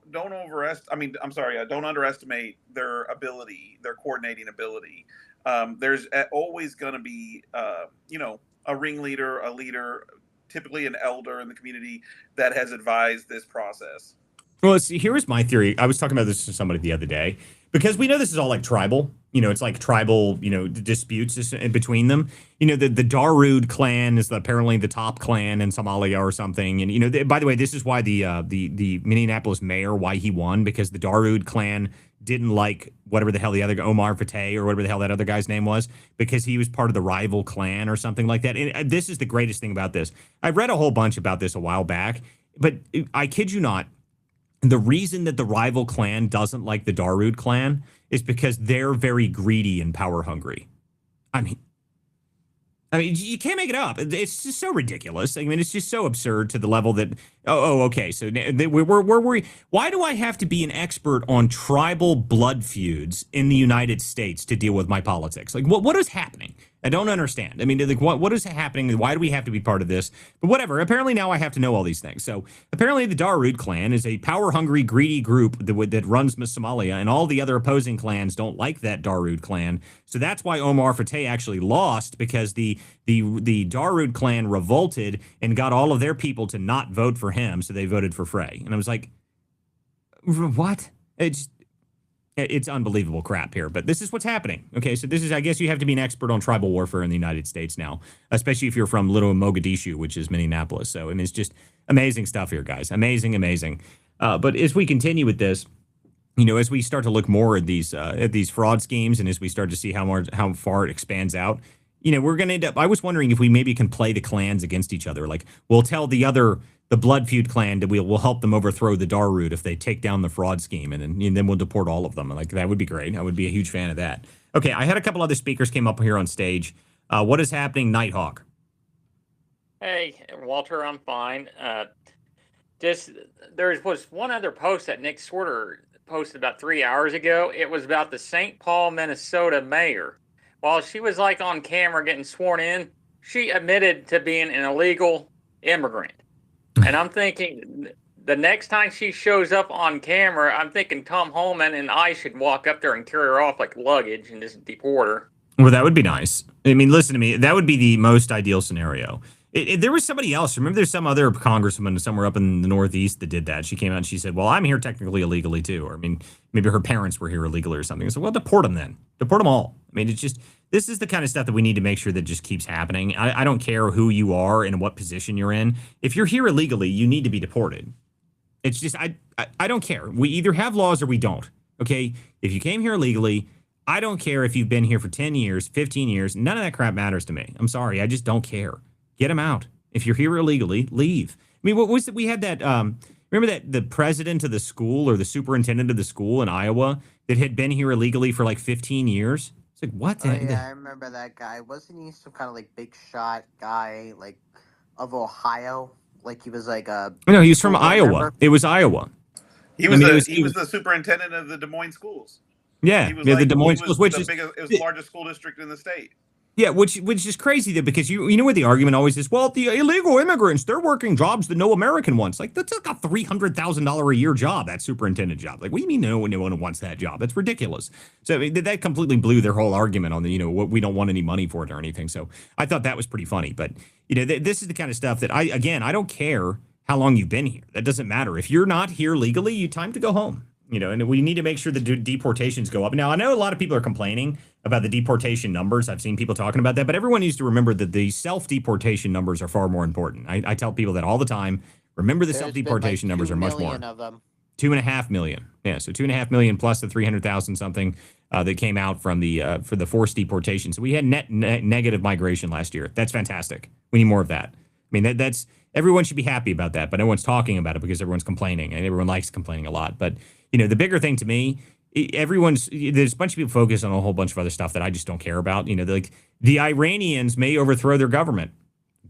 Speaker 2: underestimate their ability, their coordinating ability. There's always going to be, a ringleader, a leader, typically an elder in the community that has advised this process.
Speaker 1: Well, see, here's my theory. I was talking about this to somebody the other day because we know this is all like tribal. It's like tribal, disputes in between them. The Darude clan is apparently the top clan in Somalia or something. And by the way, this is why the Minneapolis mayor, why he won, because the Darude clan didn't like whatever the hell the other Omar Fateh or whatever the hell that other guy's name was, because he was part of the rival clan or something like that. And this is the greatest thing about this. I read a whole bunch about this a while back, but I kid you not. The reason that the rival clan doesn't like the Darude clan is because they're very greedy and power hungry. I mean, you can't make it up. It's just so ridiculous. I mean, it's just so absurd to the level that, okay. So we're worried. Why do I have to be an expert on tribal blood feuds in the United States to deal with my politics? Like, what is happening? I don't understand. I mean, like, what is happening? Why do we have to be part of this? But whatever. Apparently now I have to know all these things. So apparently the Darude clan is a power-hungry, greedy group that runs Somalia, and all the other opposing clans don't like that Darude clan. So that's why Omar Fateh actually lost, because the Darude clan revolted and got all of their people to not vote for him, so they voted for Frey. And I was like, what? It's unbelievable crap here, but this is what's happening. Okay, so I guess you have to be an expert on tribal warfare in the United States now, especially if you're from little Mogadishu, which is Minneapolis. So, it's just amazing stuff here, guys. Amazing, amazing. But as we continue with this, as we start to look more at these fraud schemes, and as we start to see how far it expands out, we're going to end up. I was wondering if we maybe can play the clans against each other. Like, we'll tell the Blood Feud clan that we'll help them overthrow the Darude if they take down the fraud scheme, and then we'll deport all of them. Like, that would be great. I would be a huge fan of that. Okay, I had a couple other speakers came up here on stage. What is happening, Nighthawk?
Speaker 6: Hey, Walter, I'm fine. There was one other post that Nick Swerter posted about 3 hours ago. It was about the St. Paul, Minnesota mayor. While she was like on camera getting sworn in, she admitted to being an illegal immigrant. And I'm thinking the next time she shows up on camera, I'm thinking Tom Holman and I should walk up there and carry her off like luggage and just deport her.
Speaker 1: Well, that would be nice. I mean, listen to me. That would be the most ideal scenario. There was somebody else. Remember, there's some other congresswoman somewhere up in the Northeast that did that. She came out and she said, well, I'm here technically illegally, too. Or, I mean, maybe her parents were here illegally or something. So, well, deport them then. Deport them all. I mean, this is the kind of stuff that we need to make sure that just keeps happening. I don't care who you are and what position you're in. If you're here illegally, you need to be deported. It's just, I don't care. We either have laws or we don't. Okay? If you came here illegally, I don't care if you've been here for 10 years, 15 years. None of that crap matters to me. I'm sorry. I just don't care. Get them out. If you're here illegally, leave. I mean, what was it? We had that, remember that the president of the school or the superintendent of the school in Iowa that had been here illegally for like 15 years? It's like, what?
Speaker 5: I remember that guy. Wasn't he some kind of like big shot guy, like of Ohio? Like he was like a.
Speaker 1: No, he was from Iowa. Member? It was Iowa.
Speaker 2: He was the superintendent of the Des Moines schools.
Speaker 1: Yeah, the Des Moines schools, which
Speaker 2: it was the largest school district in the state.
Speaker 1: Yeah, which is crazy though, because you know what the argument always is? Well, the illegal immigrants, they're working jobs that no American wants. Like, that's like a $300,000 a year job, that superintendent job. Like, what do you mean no one wants that job? That's ridiculous. So I mean, that completely blew their whole argument on the, what we don't want any money for it or anything. So I thought that was pretty funny. But this is the kind of stuff that I don't care how long you've been here. That doesn't matter. If you're not here legally, you time to go home. And we need to make sure the deportations go up. Now, I know a lot of people are complaining about the deportation numbers. I've seen people talking about that, but everyone needs to remember that the self-deportation numbers are far more important. I tell people that all the time. Remember, the self-deportation numbers are much more.
Speaker 5: Of them.
Speaker 1: 2.5 million. Yeah, so 2.5 million plus the 300,000 something that came out from for the forced deportation. So we had net negative migration last year. That's fantastic. We need more of that. I mean, that's everyone should be happy about that, but no one's talking about it because everyone's complaining, and everyone likes complaining a lot. But the bigger thing to me, there's a bunch of people focused on a whole bunch of other stuff that I just don't care about. Like the Iranians may overthrow their government.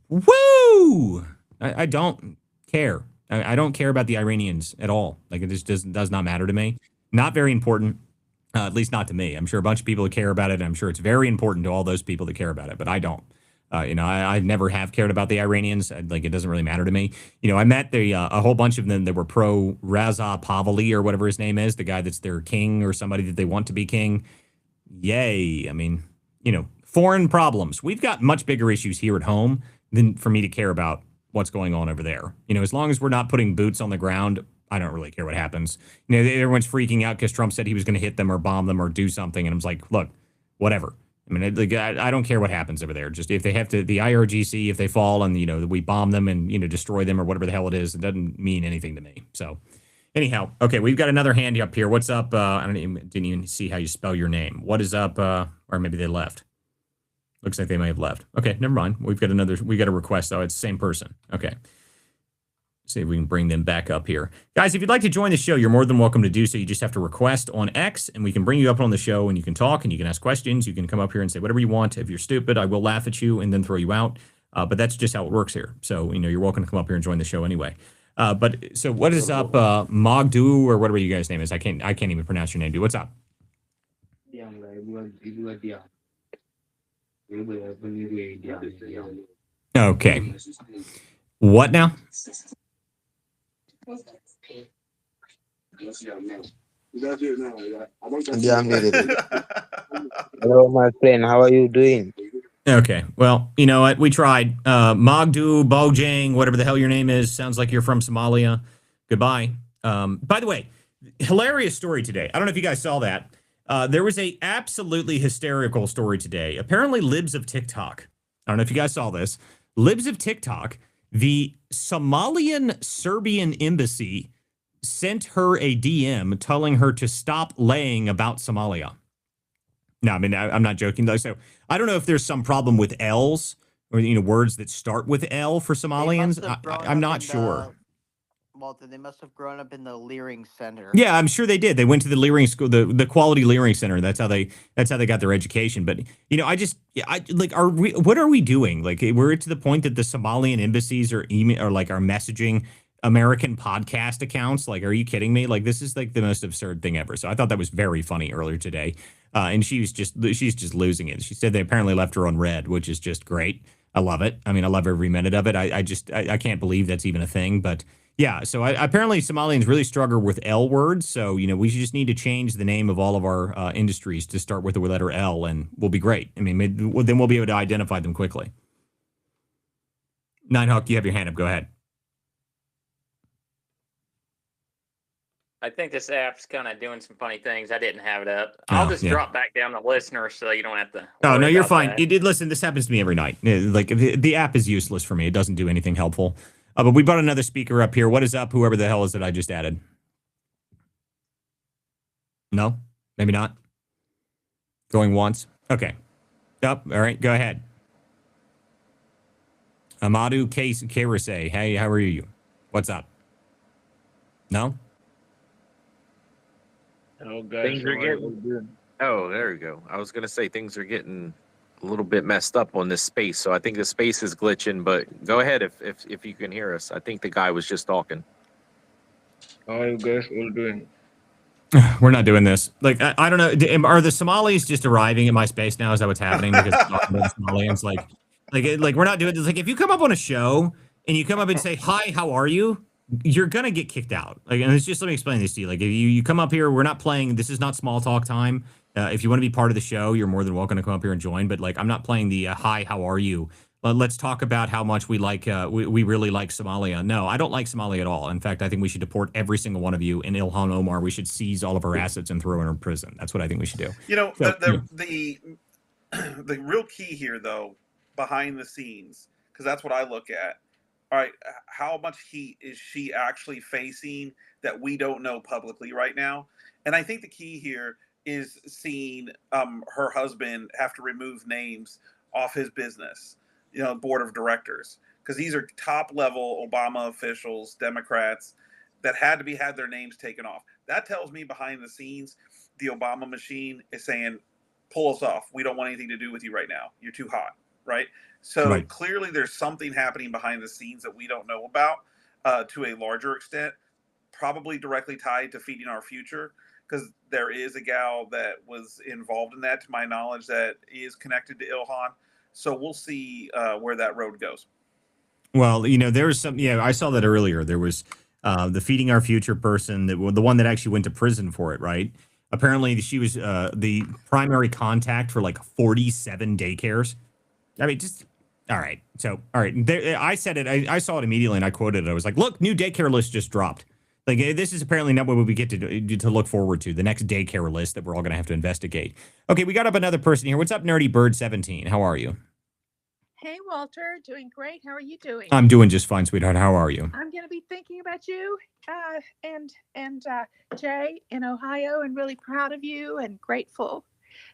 Speaker 1: Woo! I don't care. I don't care about the Iranians at all. Like, it just does not matter to me. Not very important, at least not to me. I'm sure a bunch of people care about it, and I'm sure it's very important to all those people that care about it, but I don't. I never have cared about the Iranians. Like, it doesn't really matter to me. I met a whole bunch of them that were pro Reza Pahlavi or whatever his name is, the guy that's their king or somebody that they want to be king. Yay. I mean, foreign problems. We've got much bigger issues here at home than for me to care about what's going on over there. As long as we're not putting boots on the ground I don't really care what happens. You know, everyone's freaking out because Trump said he was going to hit them or bomb them or do something. And I was like, look, whatever. I mean, I don't care what happens over there. Just if they have to, the IRGC, if they fall and, you know, we bomb them and, you know, destroy them or whatever the hell it is, it doesn't mean anything to me. So anyhow, okay, we've got another hand up here. What's up? I didn't even see how you spell your name. What is up? Or maybe they left. Looks like they may have left. Okay, never mind. We got a request though. It's the same person. Okay. See if we can bring them back up here. Guys, if you'd like to join the show, you're more than welcome to do so. You just have to request on X, and we can bring you up on the show, and you can talk, and you can ask questions. You can come up here and say whatever you want. If you're stupid, I will laugh at you and then throw you out. But that's just how it works here. So, you know, you're welcome to come up here and join the show anyway. But so what is up, Mogdu, or whatever you guys' name is? I can't even pronounce your name, dude. What's up? Okay. What now?
Speaker 7: Yeah, I'm muted. Hello, my friend. How are you doing?
Speaker 1: Okay. Well, you know what? We tried. Mogdu, Bojang, whatever the hell your name is. Sounds like you're from Somalia. Goodbye. By the way, hilarious story today. I don't know if you guys saw that. There was a absolutely hysterical story today. Apparently, Libs of TikTok. I don't know if you guys saw this. Libs of TikTok, the Somalian Serbian embassy sent her a DM telling her to stop laying about Somalia. No, I mean, I'm not joking though. So I don't know if there's some problem with L's or, you know, words that start with L for Somalians. I'm not sure.
Speaker 5: Walter, they must have grown up in the Leering Center.
Speaker 1: Yeah, I'm sure they did. They went to the Leering school, the Quality Leering Center. That's how they got their education. But you know, what are we doing? Like, we're to the point that the Somalian embassies are messaging American podcast accounts. Like, are you kidding me? Like, this is like the most absurd thing ever. So I thought that was very funny earlier today. And she's just losing it. She said they apparently left her on red, which is just great. I love it. I mean, I love every minute of it. I can't believe that's even a thing, but. Yeah, so apparently Somalians really struggle with L words, so, you know, we just need to change the name of all of our industries to start with the letter L, and we'll be great. I mean, then we'll be able to identify them quickly. Ninehawk, you have your hand up. Go ahead.
Speaker 6: I think this app's kind of doing some funny things. I didn't have it up. I'll just drop back down the listener so you don't have to.
Speaker 1: Oh, no, you're fine. Listen, this happens to me every night. Like, the app is useless for me. It doesn't do anything helpful. But we brought another speaker up here. What is up, whoever the hell is it I just added? No? Maybe not? Going once? Okay. All right, go ahead. Amadou Karise. Hey, how are you? What's up? No?
Speaker 8: Oh, guys.
Speaker 4: Oh, there you go. I was going to say things are getting a little bit messed up on this space, so I think the space is glitching, but go ahead if you can hear us. I think the guy was just talking.
Speaker 8: How are you guys all doing?
Speaker 1: We're not doing this. Like, I don't know. Are the Somalis just arriving at my space now? Is that what's happening? Because we're talking about the Somalians, like we're not doing this. Like, if you come up on a show and you come up and say, "Hi, how are you?" You're gonna get kicked out. Like, and it's just, let me explain this to you. Like, if you come up here, we're not playing. This is not small talk time. If you want to be part of the show, you're more than welcome to come up here and join. But like, I'm not playing the hi, how are you? Let's talk about how much we like. We really like Somalia. No, I don't like Somalia at all. In fact, I think we should deport every single one of you. And Ilhan Omar, we should seize all of her assets and throw her in prison. That's what I think we should do.
Speaker 2: You know,
Speaker 1: So,
Speaker 2: the real key here, though, behind the scenes, because that's what I look at. All right, how much heat is she actually facing that we don't know publicly right now? And I think the key here is seeing her husband have to remove names off his business, you know, board of directors, because these are top level Obama officials, Democrats, that had their names taken off. That tells me behind the scenes, the Obama machine is saying, pull us off. We don't want anything to do with you right now. You're too hot, right? So clearly there's something happening behind the scenes that we don't know about to a larger extent, probably directly tied to feeding our future, because there is a gal that was involved in that, to my knowledge, that is connected to Ilhan. So we'll see where that road goes.
Speaker 1: Well, you know, there was some. Yeah, I saw that earlier. There was the feeding our future person, the one that actually went to prison for it, right? Apparently, she was the primary contact for like 47 daycares. I mean, just all right. So, all right. There, I said it. I saw it immediately, and I quoted it. I was like, "Look, new daycare list just dropped." Like, this is apparently not what we get to look forward to, the next daycare list that we're all going to have to investigate. Okay, we got up another person here. What's up, Nerdy Bird 17? How are you?
Speaker 9: Hey, Walter, doing great. How are you doing?
Speaker 1: I'm doing just fine, sweetheart. How are you?
Speaker 9: I'm going to be thinking about you and Jay in Ohio, and really proud of you and grateful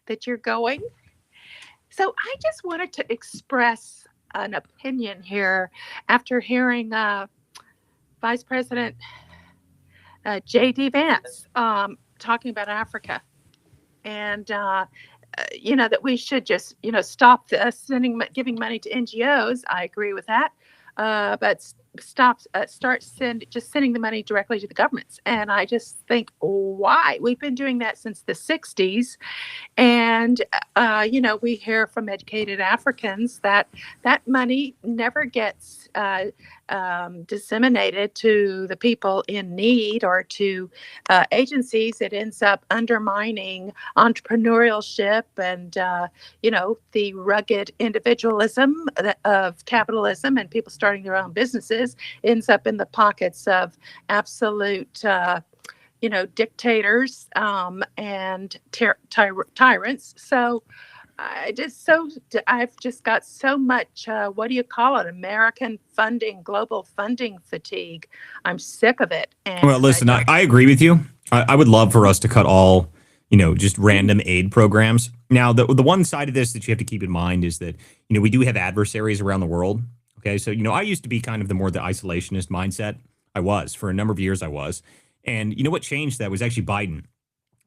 Speaker 9: that you're going. So I just wanted to express an opinion here after hearing Vice President J.D. Vance talking about Africa, and that we should just stop this giving money to NGOs. I agree with that, but start sending the money directly to the governments. And I just think, why? We've been doing that since the 60s. And, we hear from educated Africans that money never gets disseminated to the people in need or to agencies. It ends up undermining entrepreneurship and, the rugged individualism of capitalism, and people starting their own businesses ends up in the pockets of absolute dictators and tyrants. So I've just got so much, what do you call it? American funding, global funding fatigue. I'm sick of it. And
Speaker 1: well, listen, I agree with you. I would love for us to cut all, just random aid programs. Now, the one side of this that you have to keep in mind is that, we do have adversaries around the world. Okay. So, I used to be kind of the isolationist mindset. I was for a number of years. I was. And what changed that was actually Biden,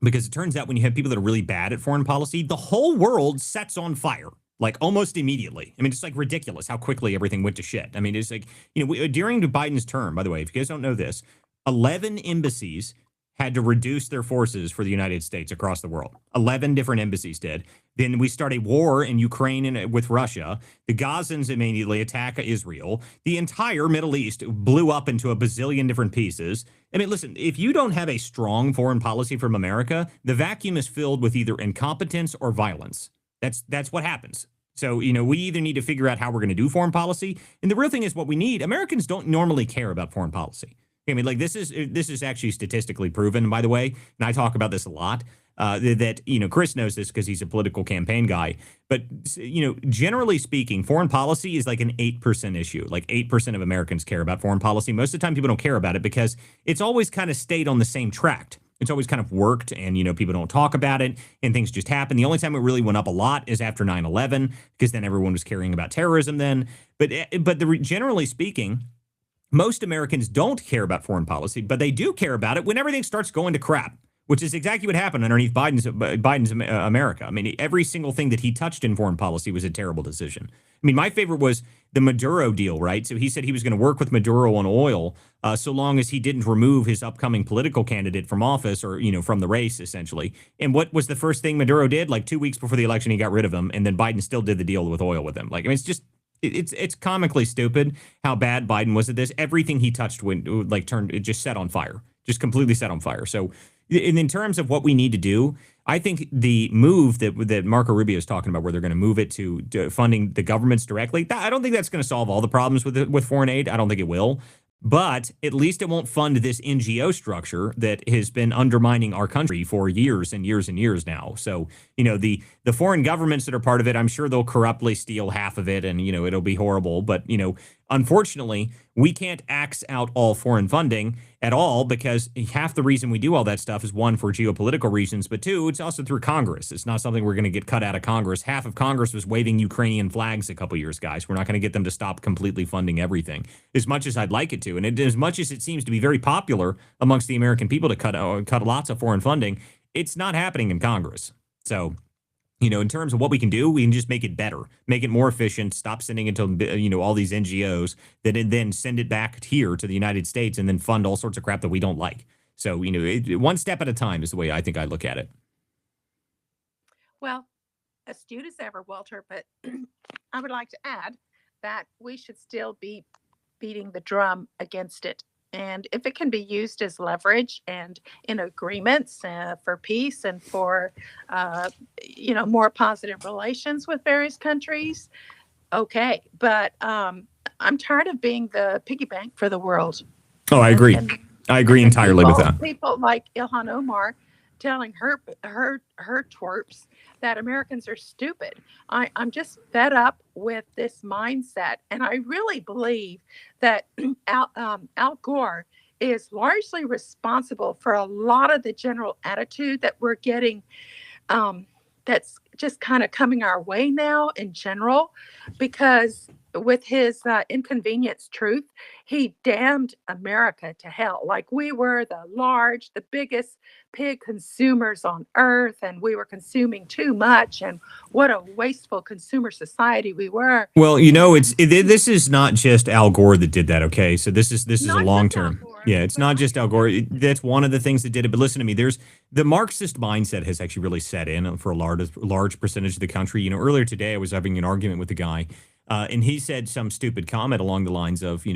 Speaker 1: because it turns out when you have people that are really bad at foreign policy, the whole world sets on fire, like almost immediately. I mean, it's like ridiculous how quickly everything went to shit. I mean, it's like, during Biden's term, by the way, if you guys don't know this, 11 embassies had to reduce their forces for the United States across the world. 11 different embassies did. Then we start a war in Ukraine with Russia. The Gazans immediately attack Israel. The entire Middle East blew up into a bazillion different pieces. I mean, listen, if you don't have a strong foreign policy from America, the vacuum is filled with either incompetence or violence. That's what happens. So, we either need to figure out how we're going to do foreign policy. And the real thing is what we need. Americans don't normally care about foreign policy. I mean, like this is actually statistically proven, by the way, and I talk about this a lot, that, Chris knows this because he's a political campaign guy. But, generally speaking, foreign policy is like an 8% issue. Like 8% of Americans care about foreign policy. Most of the time people don't care about it because it's always kind of stayed on the same track. It's always kind of worked and, people don't talk about it and things just happen. The only time it really went up a lot is after 9/11 because then everyone was caring about terrorism then. But generally speaking, most Americans don't care about foreign policy, but they do care about it when everything starts going to crap, which is exactly what happened underneath Biden's America. I mean, every single thing that he touched in foreign policy was a terrible decision. I mean, my favorite was the Maduro deal, right? So he said he was going to work with Maduro on oil so long as he didn't remove his upcoming political candidate from office or, from the race, essentially. And what was the first thing Maduro did? Like 2 weeks before the election, he got rid of him. And then Biden still did the deal with oil with him. Like, I mean, it's comically stupid how bad Biden was at this. Everything he touched it just set on fire, just completely set on fire. So in terms of what we need to do, I think the move that Marco Rubio is talking about, where they're going to move it to funding the governments directly, I don't think that's going to solve all the problems with foreign aid. I don't think it will. But at least it won't fund this NGO structure that has been undermining our country for years and years and years now. So, the foreign governments that are part of it, I'm sure they'll corruptly steal half of it and, it'll be horrible. But, unfortunately, we can't axe out all foreign funding at all because half the reason we do all that stuff is, one, for geopolitical reasons, but two, it's also through Congress. It's not something we're going to get cut out of Congress. Half of Congress was waving Ukrainian flags a couple years, guys. We're not going to get them to stop completely funding everything, as much as I'd like it to. And as much as it seems to be very popular amongst the American people to cut lots of foreign funding, it's not happening in Congress. So, in terms of what we can do, we can just make it better, make it more efficient, stop sending it to, all these NGOs that then send it back here to the United States and then fund all sorts of crap that we don't like. So, one step at a time is the way I think I look at it.
Speaker 9: Well, astute as ever, Walter, but I would like to add that we should still be beating the drum against it. And if it can be used as leverage and in agreements for peace and for, more positive relations with various countries, okay. But I'm tired of being the piggy bank for the world.
Speaker 1: Oh, I agree. I agree entirely with that.
Speaker 9: People like Ilhan Omar telling her twerps that Americans are stupid. I'm just fed up with this mindset, and I really believe that Al Gore is largely responsible for a lot of the general attitude that we're getting. That's just kind of coming our way now in general, because with his inconvenience truth, he damned America to hell. Like we were the biggest pig consumers on earth, and we were consuming too much, and what a wasteful consumer society we were.
Speaker 1: Well, this is not just Al Gore that did that. Okay, so this is a long term. Yeah, it's not just Al Gore. That's one of the things that did it. But listen to me. There's the Marxist mindset has actually really set in for a large percentage of the country. Earlier today I was having an argument with a guy, and he said some stupid comment along the lines of,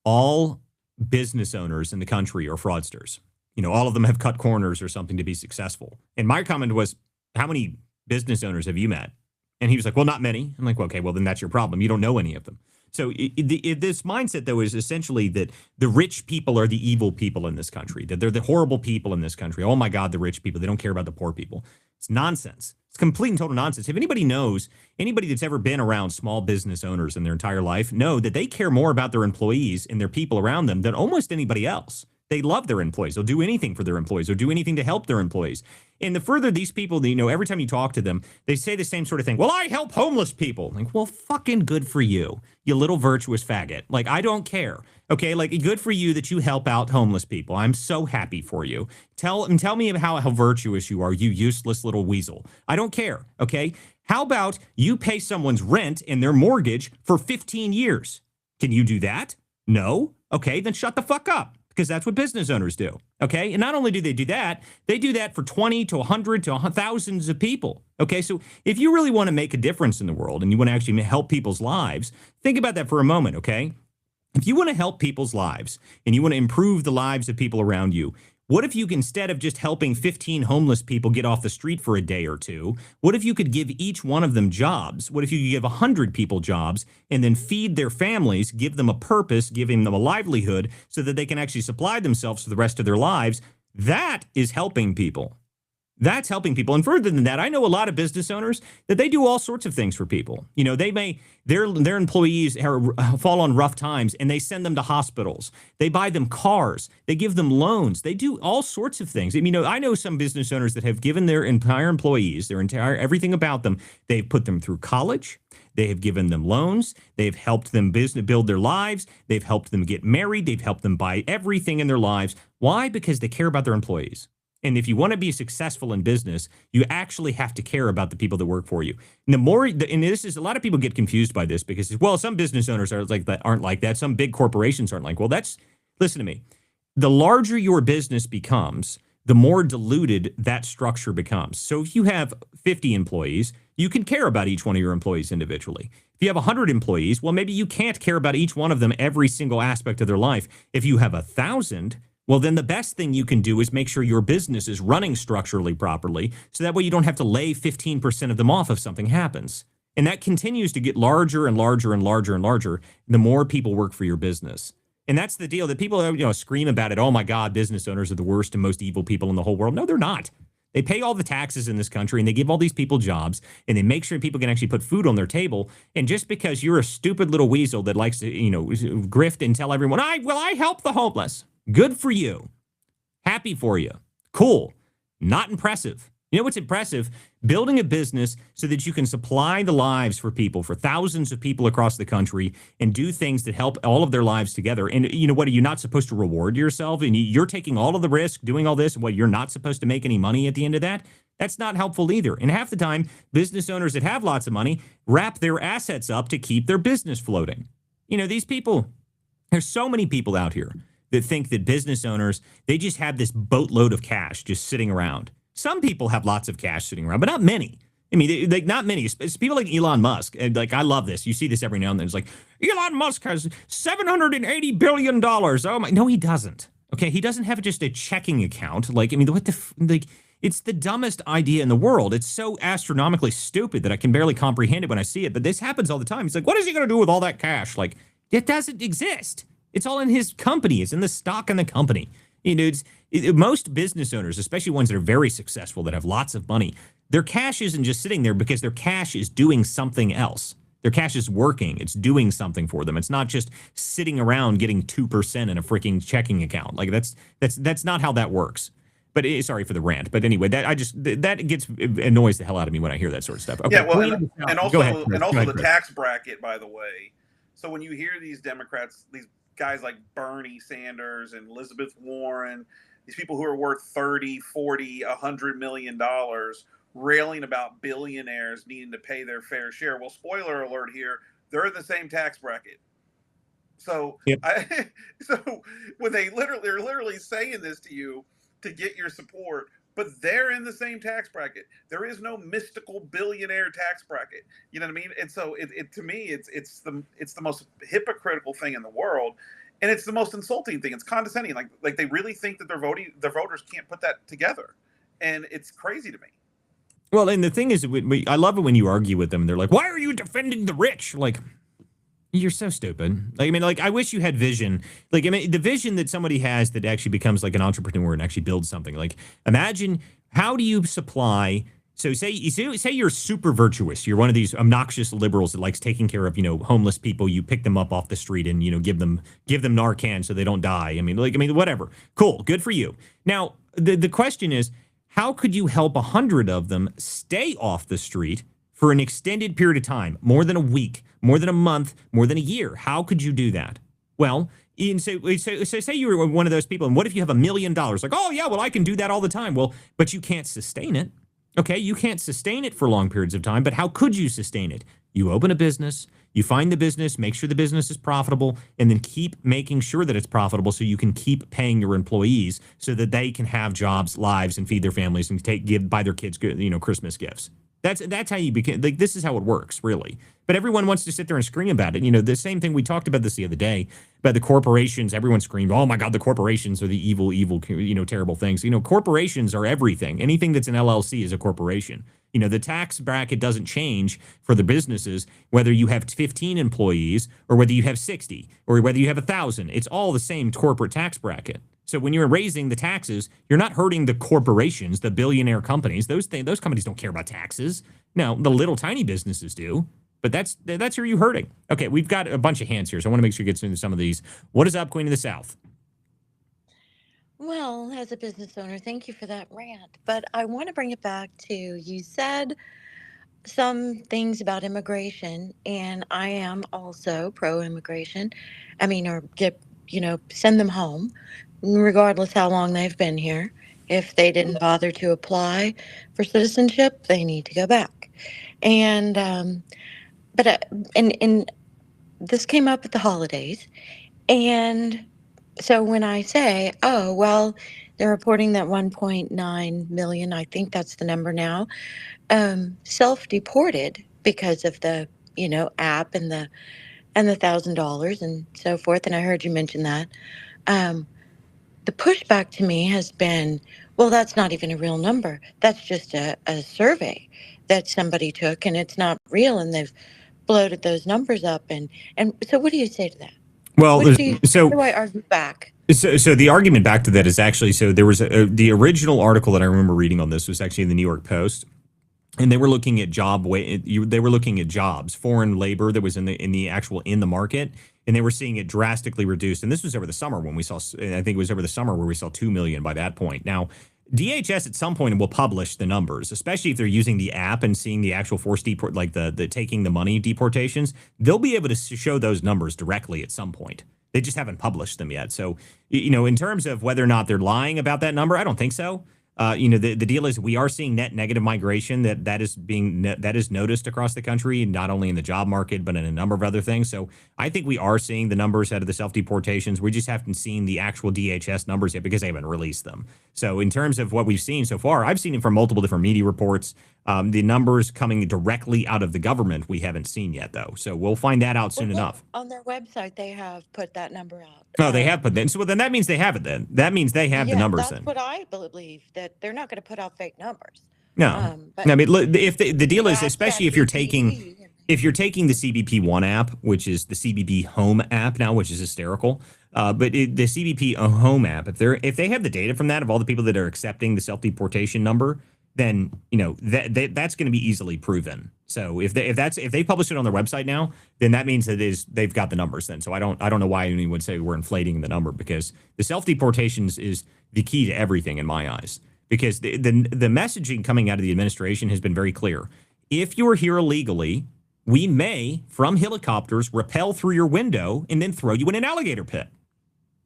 Speaker 1: all business owners in the country are fraudsters. All of them have cut corners or something to be successful. And my comment was, how many business owners have you met? And he was like, well, not many. I'm like, well, okay, well, then that's your problem. You don't know any of them. So this mindset, though, is essentially that the rich people are the evil people in this country, that they're the horrible people in this country. Oh, my God, the rich people. They don't care about the poor people. It's nonsense. It's complete and total nonsense. If anybody that's ever been around small business owners in their entire life, know that they care more about their employees and their people around them than almost anybody else. They love their employees. They'll do anything for their employees. They'll do anything to help their employees. And the further these people, every time you talk to them, they say the same sort of thing. Well, I help homeless people. Like, well, fucking good for you, you little virtuous faggot. Like, I don't care. Okay, like, good for you that you help out homeless people. I'm so happy for you. Tell me how virtuous you are, you useless little weasel. I don't care, okay? How about you pay someone's rent and their mortgage for 15 years? Can you do that? No? Okay, then shut the fuck up. Because that's what business owners do, okay? And not only do they do that for 20 to 100 to thousands of people, okay? So if you really want to make a difference in the world and you want to actually help people's lives, think about that for a moment, okay? If you want to help people's lives and you want to improve the lives of people around you, what if you, instead of just helping 15 homeless people get off the street for a day or two, what if you could give each one of them jobs? What if you could give 100 people jobs and then feed their families, give them a purpose, giving them a livelihood so that they can actually supply themselves for the rest of their lives? That is helping people. That's helping people. And further than that, I know a lot of business owners that they do all sorts of things for people. Their employees fall on rough times and they send them to hospitals. They buy them cars. They give them loans. They do all sorts of things. I know some business owners that have given their entire employees, everything about them. They've put them through college. They have given them loans. They've helped them build their lives. They've helped them get married. They've helped them buy everything in their lives. Why? Because they care about their employees. And if you want to be successful in business, you actually have to care about the people that work for you. And a lot of people get confused by this because, well, some business owners aren't like that. Some big corporations aren't like, well, listen to me. The larger your business becomes, the more diluted that structure becomes. So if you have 50 employees, you can care about each one of your employees individually. If you have 100 employees, well, maybe you can't care about each one of them every single aspect of their life. If you have 1,000, well, then the best thing you can do is make sure your business is running structurally properly, so that way you don't have to lay 15% of them off if something happens. And that continues to get larger and larger and larger and larger the more people work for your business. And that's the deal that people scream about it. Oh, my God, business owners are the worst and most evil people in the whole world. No, they're not. They pay all the taxes in this country and they give all these people jobs and they make sure people can actually put food on their table. And just because you're a stupid little weasel that likes to, grift and tell everyone, I help the homeless. Good for you. Happy for you. Cool. Not impressive. You know what's impressive? Building a business so that you can supply the lives for people, for thousands of people across the country, and do things that help all of their lives together. And what, are you not supposed to reward yourself? And you're taking all of the risk, doing all this, and what, you're not supposed to make any money at the end of that? That's not helpful either. And half the time, business owners that have lots of money wrap their assets up to keep their business floating. These people, there's so many people out here that think that business owners, they just have this boatload of cash just sitting around. Some people have lots of cash sitting around, but not many. Not many. It's people like Elon Musk. And I love this. You see this every now and then. It's like, Elon Musk has $780 billion. Oh my, no, he doesn't. Okay. He doesn't have just a checking account. It's the dumbest idea in the world. It's so astronomically stupid that I can barely comprehend it when I see it. But this happens all the time. It's like, what is he going to do with all that cash? Like, it doesn't exist. It's all in his company. It's in the stock in the company. You know, most business owners, especially ones that are very successful, that have lots of money, their cash isn't just sitting there because their cash is doing something else. Their cash is working. It's doing something for them. It's not just sitting around getting 2% in a freaking checking account. Like that's not how that works. But sorry for the rant. But anyway, that gets annoys the hell out of me when I hear that sort of stuff. Okay,
Speaker 2: yeah, well,
Speaker 1: and also
Speaker 2: the tax bracket, by the way. So when you hear these Democrats, these guys like Bernie Sanders and Elizabeth Warren, these people who are worth 30, 40, $100 million, railing about billionaires needing to pay their fair share. Well, spoiler alert here, they're in the same tax bracket. So,
Speaker 1: yep.
Speaker 2: So when they're literally saying this to you to get your support, but they're in the same tax bracket. There is no mystical billionaire tax bracket. You know what I mean? And so it to me, it's the most hypocritical thing in the world. And it's the most insulting thing. It's condescending. Like they really think that their voters can't put that together. And it's crazy to me.
Speaker 1: Well, and the thing is, I love it when you argue with them. They're like, why are you defending the rich? Like, you're so stupid. Like, I mean, like, I wish you had vision. Like, I mean, the vision that somebody has that actually becomes like an entrepreneur and actually builds something. Like, imagine, how do you supply... So say you're super virtuous. You're one of these obnoxious liberals that likes taking care of, homeless people. You pick them up off the street and, give them Narcan so they don't die. I mean, whatever. Cool. Good for you. Now, the question is, how could you help 100 of them stay off the street for an extended period of time, more than a week, more than a month, more than a year? How could you do that? Well, Ian, so say you were one of those people, and what if you have $1 million? Like, oh yeah, well, I can do that all the time. Well, but you can't sustain it. Okay, you can't sustain it for long periods of time, but how could you sustain it? You open a business, you find the business, make sure the business is profitable, and then keep making sure that it's profitable so you can keep paying your employees so that they can have jobs, lives, and feed their families and buy their kids, Christmas gifts. That's how you begin. Like, this is how it works, really. But everyone wants to sit there and scream about it. The same thing, we talked about this the other day, about the corporations. Everyone screamed, oh my God, the corporations are the evil, terrible things. Corporations are everything. Anything that's an LLC is a corporation. The tax bracket doesn't change for the businesses, whether you have 15 employees or whether you have 60 or whether you have 1,000. It's all the same corporate tax bracket. So when you're raising the taxes, you're not hurting the corporations, the billionaire companies. Those companies don't care about taxes. No, the little tiny businesses do. But that's who you're hurting. Okay, we've got a bunch of hands here, so I want to make sure we get into some of these. What is up, Queen of the South?
Speaker 10: Well, as a business owner, thank you for that rant. But I want to bring it back to, you said some things about immigration, and I am also pro-immigration. I mean, or send them home, regardless how long they've been here. If they didn't bother to apply for citizenship, they need to go back. And but this came up at the holidays, and so when I say, oh well, they're reporting that 1.9 million, I think that's the number now, self-deported because of the app and the $1,000 and so forth. And I heard you mention that. The pushback to me has been, well, that's not even a real number. That's just a survey that somebody took, and it's not real, and they've bloated those numbers up. And so what do you say to that?
Speaker 1: Well,
Speaker 10: how do I argue back?
Speaker 1: So the argument back to that is actually, so there was the original article that I remember reading on this was actually in the New York Post. And they were looking at jobs, foreign labor that was in the market, and they were seeing it drastically reduced. And this was over the summer when we saw, I think it was over the summer where we saw 2 million by that point. Now, DHS at some point will publish the numbers, especially if they're using the app and seeing the actual forced deport, like the taking the money deportations. They'll be able to show those numbers directly at some point. They just haven't published them yet. So, in terms of whether or not they're lying about that number, I don't think so. The deal is we are seeing net negative migration that is noticed across the country, not only in the job market, but in a number of other things. So I think we are seeing the numbers out of the self-deportations. We just haven't seen the actual DHS numbers yet because they haven't released them. So in terms of what we've seen so far, I've seen it from multiple different media reports. The numbers coming directly out of the government, we haven't seen yet, though. So we'll find that out soon enough.
Speaker 10: On their website, they have put that number out.
Speaker 1: Oh, they have put that. So then that means they have it then. That means they have the numbers then.
Speaker 10: That's what I believe, that they're not going to put out fake numbers.
Speaker 1: No. I mean, if the deal is, especially if you're taking... if you're taking the CBP One app, which is the CBP Home app now, which is hysterical, the CBP Home app, if they have the data from that of all the people that are accepting the self-deportation number, then that's going to be easily proven. So if they publish it on their website now, then that means that they've got the numbers then. So I don't know why anyone would say we're inflating the number, because the self-deportations is the key to everything in my eyes. Because the messaging coming out of the administration has been very clear. If you're here illegally, we may, from helicopters, rappel through your window and then throw you in an alligator pit.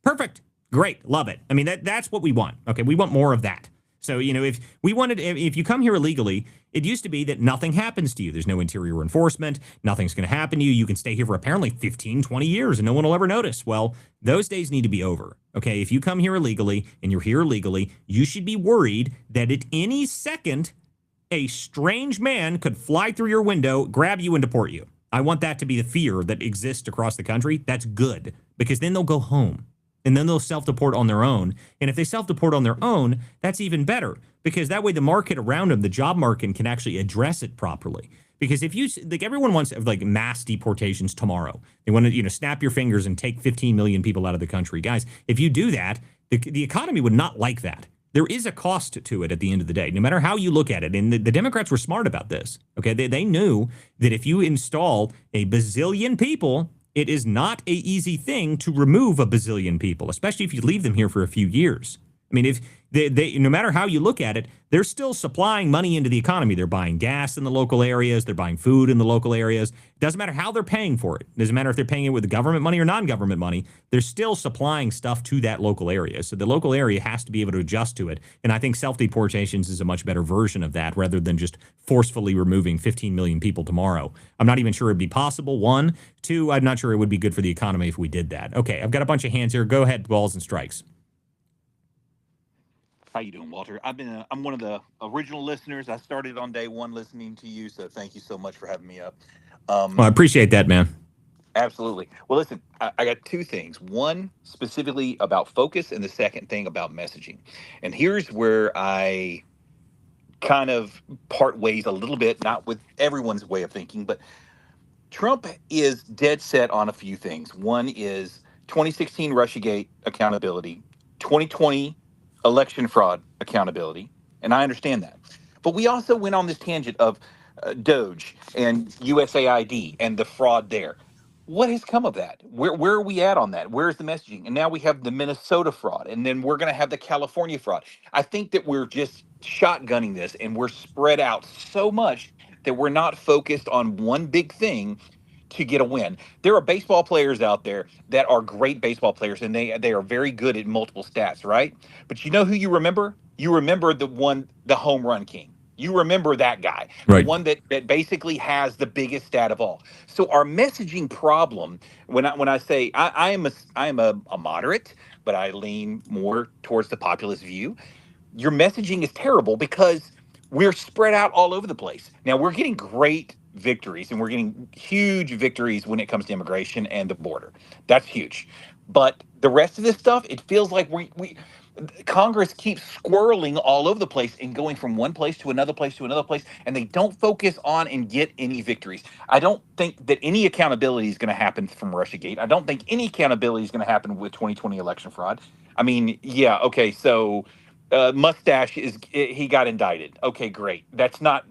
Speaker 1: Perfect. Great. Love it. I mean, that's what we want. Okay, we want more of that. So, if you come here illegally, it used to be that nothing happens to you. There's no interior enforcement. Nothing's going to happen to you. You can stay here for apparently 15, 20 years and no one will ever notice. Well, those days need to be over. Okay, if you come here illegally and you're here illegally, you should be worried that at any second, a strange man could fly through your window, grab you, and deport you. I want that to be the fear that exists across the country. That's good, because then they'll go home. And then they'll self-deport on their own. And if they self-deport on their own, that's even better, because that way the market around them, the job market, can actually address it properly. Because if you, like, everyone wants like mass deportations tomorrow. They want to, snap your fingers and take 15 million people out of the country. Guys, if you do that, the economy would not like that. There is a cost to it at the end of the day, no matter how you look at it. And the Democrats were smart about this. Okay, they knew that if you install a bazillion people, it is not an easy thing to remove a bazillion people, especially if you leave them here for a few years. I mean, if they no matter how you look at it, they're still supplying money into the economy. They're buying gas in the local areas. They're buying food in the local areas. It doesn't matter how they're paying for it. It doesn't matter if they're paying it with the government money or non-government money. They're still supplying stuff to that local area. So the local area has to be able to adjust to it. And I think self-deportations is a much better version of that, rather than just forcefully removing 15 million people tomorrow. I'm not even sure it'd be possible. One. Two, I'm not sure it would be good for the economy if we did that. Okay, I've got a bunch of hands here. Go ahead, balls and strikes.
Speaker 11: How you doing, Walter? I'm one of the original listeners. I started on day one listening to you, so thank you so much for having me up.
Speaker 1: Well, I appreciate that, man.
Speaker 11: Absolutely. Well, listen, I got two things. One specifically about focus, and the second thing about messaging. And here's where I kind of part ways a little bit, not with everyone's way of thinking, but Trump is dead set on a few things. One is 2016 Russiagate accountability, 2020 election fraud accountability, and I understand that. But we also went on this tangent of Doge and USAID and the fraud there. What has come of that? Where are we at on that? Where's the messaging? And now we have the Minnesota fraud, and then we're going to have the California fraud. I think that we're just shotgunning this, and we're spread out so much that we're not focused on one big thing to get a win. There are baseball players out there that are great baseball players, and they are very good at multiple stats, right? But you know who you remember? You remember the home run king. You remember that guy,
Speaker 1: right?
Speaker 11: The one that basically has the biggest stat of all. So our messaging problem, when I say I am a moderate, but I lean more towards the populist view. Your messaging is terrible because we're spread out all over the place. Now we're getting great victories, and we're getting huge victories when it comes to immigration and the border. That's huge. But the rest of this stuff, it feels like Congress keeps squirreling all over the place and going from one place to another place to another place, and they don't focus on and get any victories. I don't think that any accountability is going to happen from Russiagate. I don't think any accountability is going to happen with 2020 election fraud. I mean, yeah, okay, so Mustache he got indicted. Okay, great. That's not.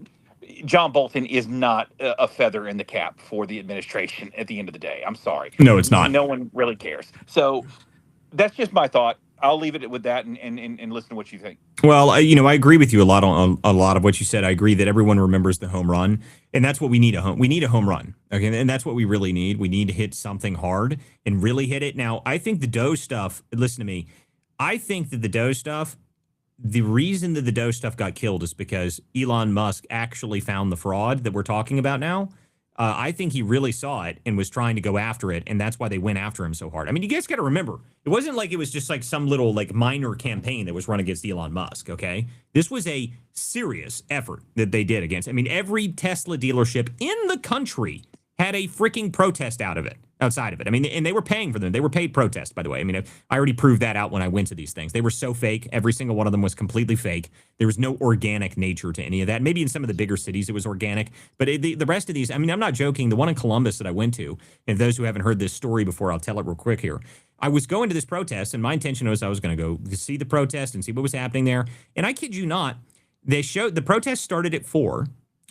Speaker 11: John Bolton is not a feather in the cap for the administration at the end of the day. I'm sorry.
Speaker 1: No, it's not.
Speaker 11: No one really cares. So that's just my thought. I'll leave it with that and listen to what you think.
Speaker 1: Well, I agree with you a lot on a lot of what you said. I agree that everyone remembers the home run, and that's what we need. We need a home run. Okay, and that's what we really need. We need to hit something hard and really hit it. Now, I think the Doe stuff. Listen to me. I think that the Doe stuff. The reason that the Doe stuff got killed is because Elon Musk actually found the fraud that we're talking about now. I think he really saw it and was trying to go after it, and that's why they went after him so hard. I mean, you guys got to remember, it wasn't like it was just like some little like minor campaign that was run against Elon Musk, okay? This was a serious effort that they did against. I mean, every Tesla dealership in the country had a freaking protest out of it. outside of it. I mean, and they were paying for them. They were paid protests, by the way. I mean, I already proved that out when I went to these things. They were so fake. Every single one of them was completely fake. There was no organic nature to any of that. Maybe in some of the bigger cities it was organic, but the rest of these, I mean, I'm not joking. The one in Columbus that I went to, and those who haven't heard this story before, I'll tell it real quick here. I was going to this protest, and my intention was I was going to go see the protest and see what was happening there. And I kid you not, they showed the protest started at 4,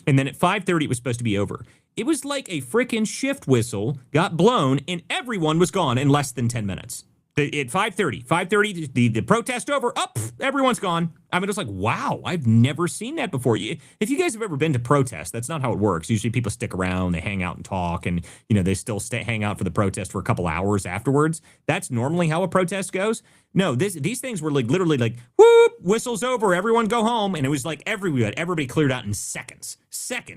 Speaker 1: and then at 5:30 it was supposed to be over. It was like a freaking shift whistle got blown, and everyone was gone in less than 10 minutes. At 5:30, the protest over, everyone's gone. I mean, it's like, wow, I've never seen that before. If you guys have ever been to protests, that's not how it works. Usually people stick around, they hang out and talk, and, they still hang out for the protest for a couple hours afterwards. That's normally how a protest goes. No, these things were like literally like, whoop, whistle's over, everyone go home. And it was like everybody cleared out in seconds.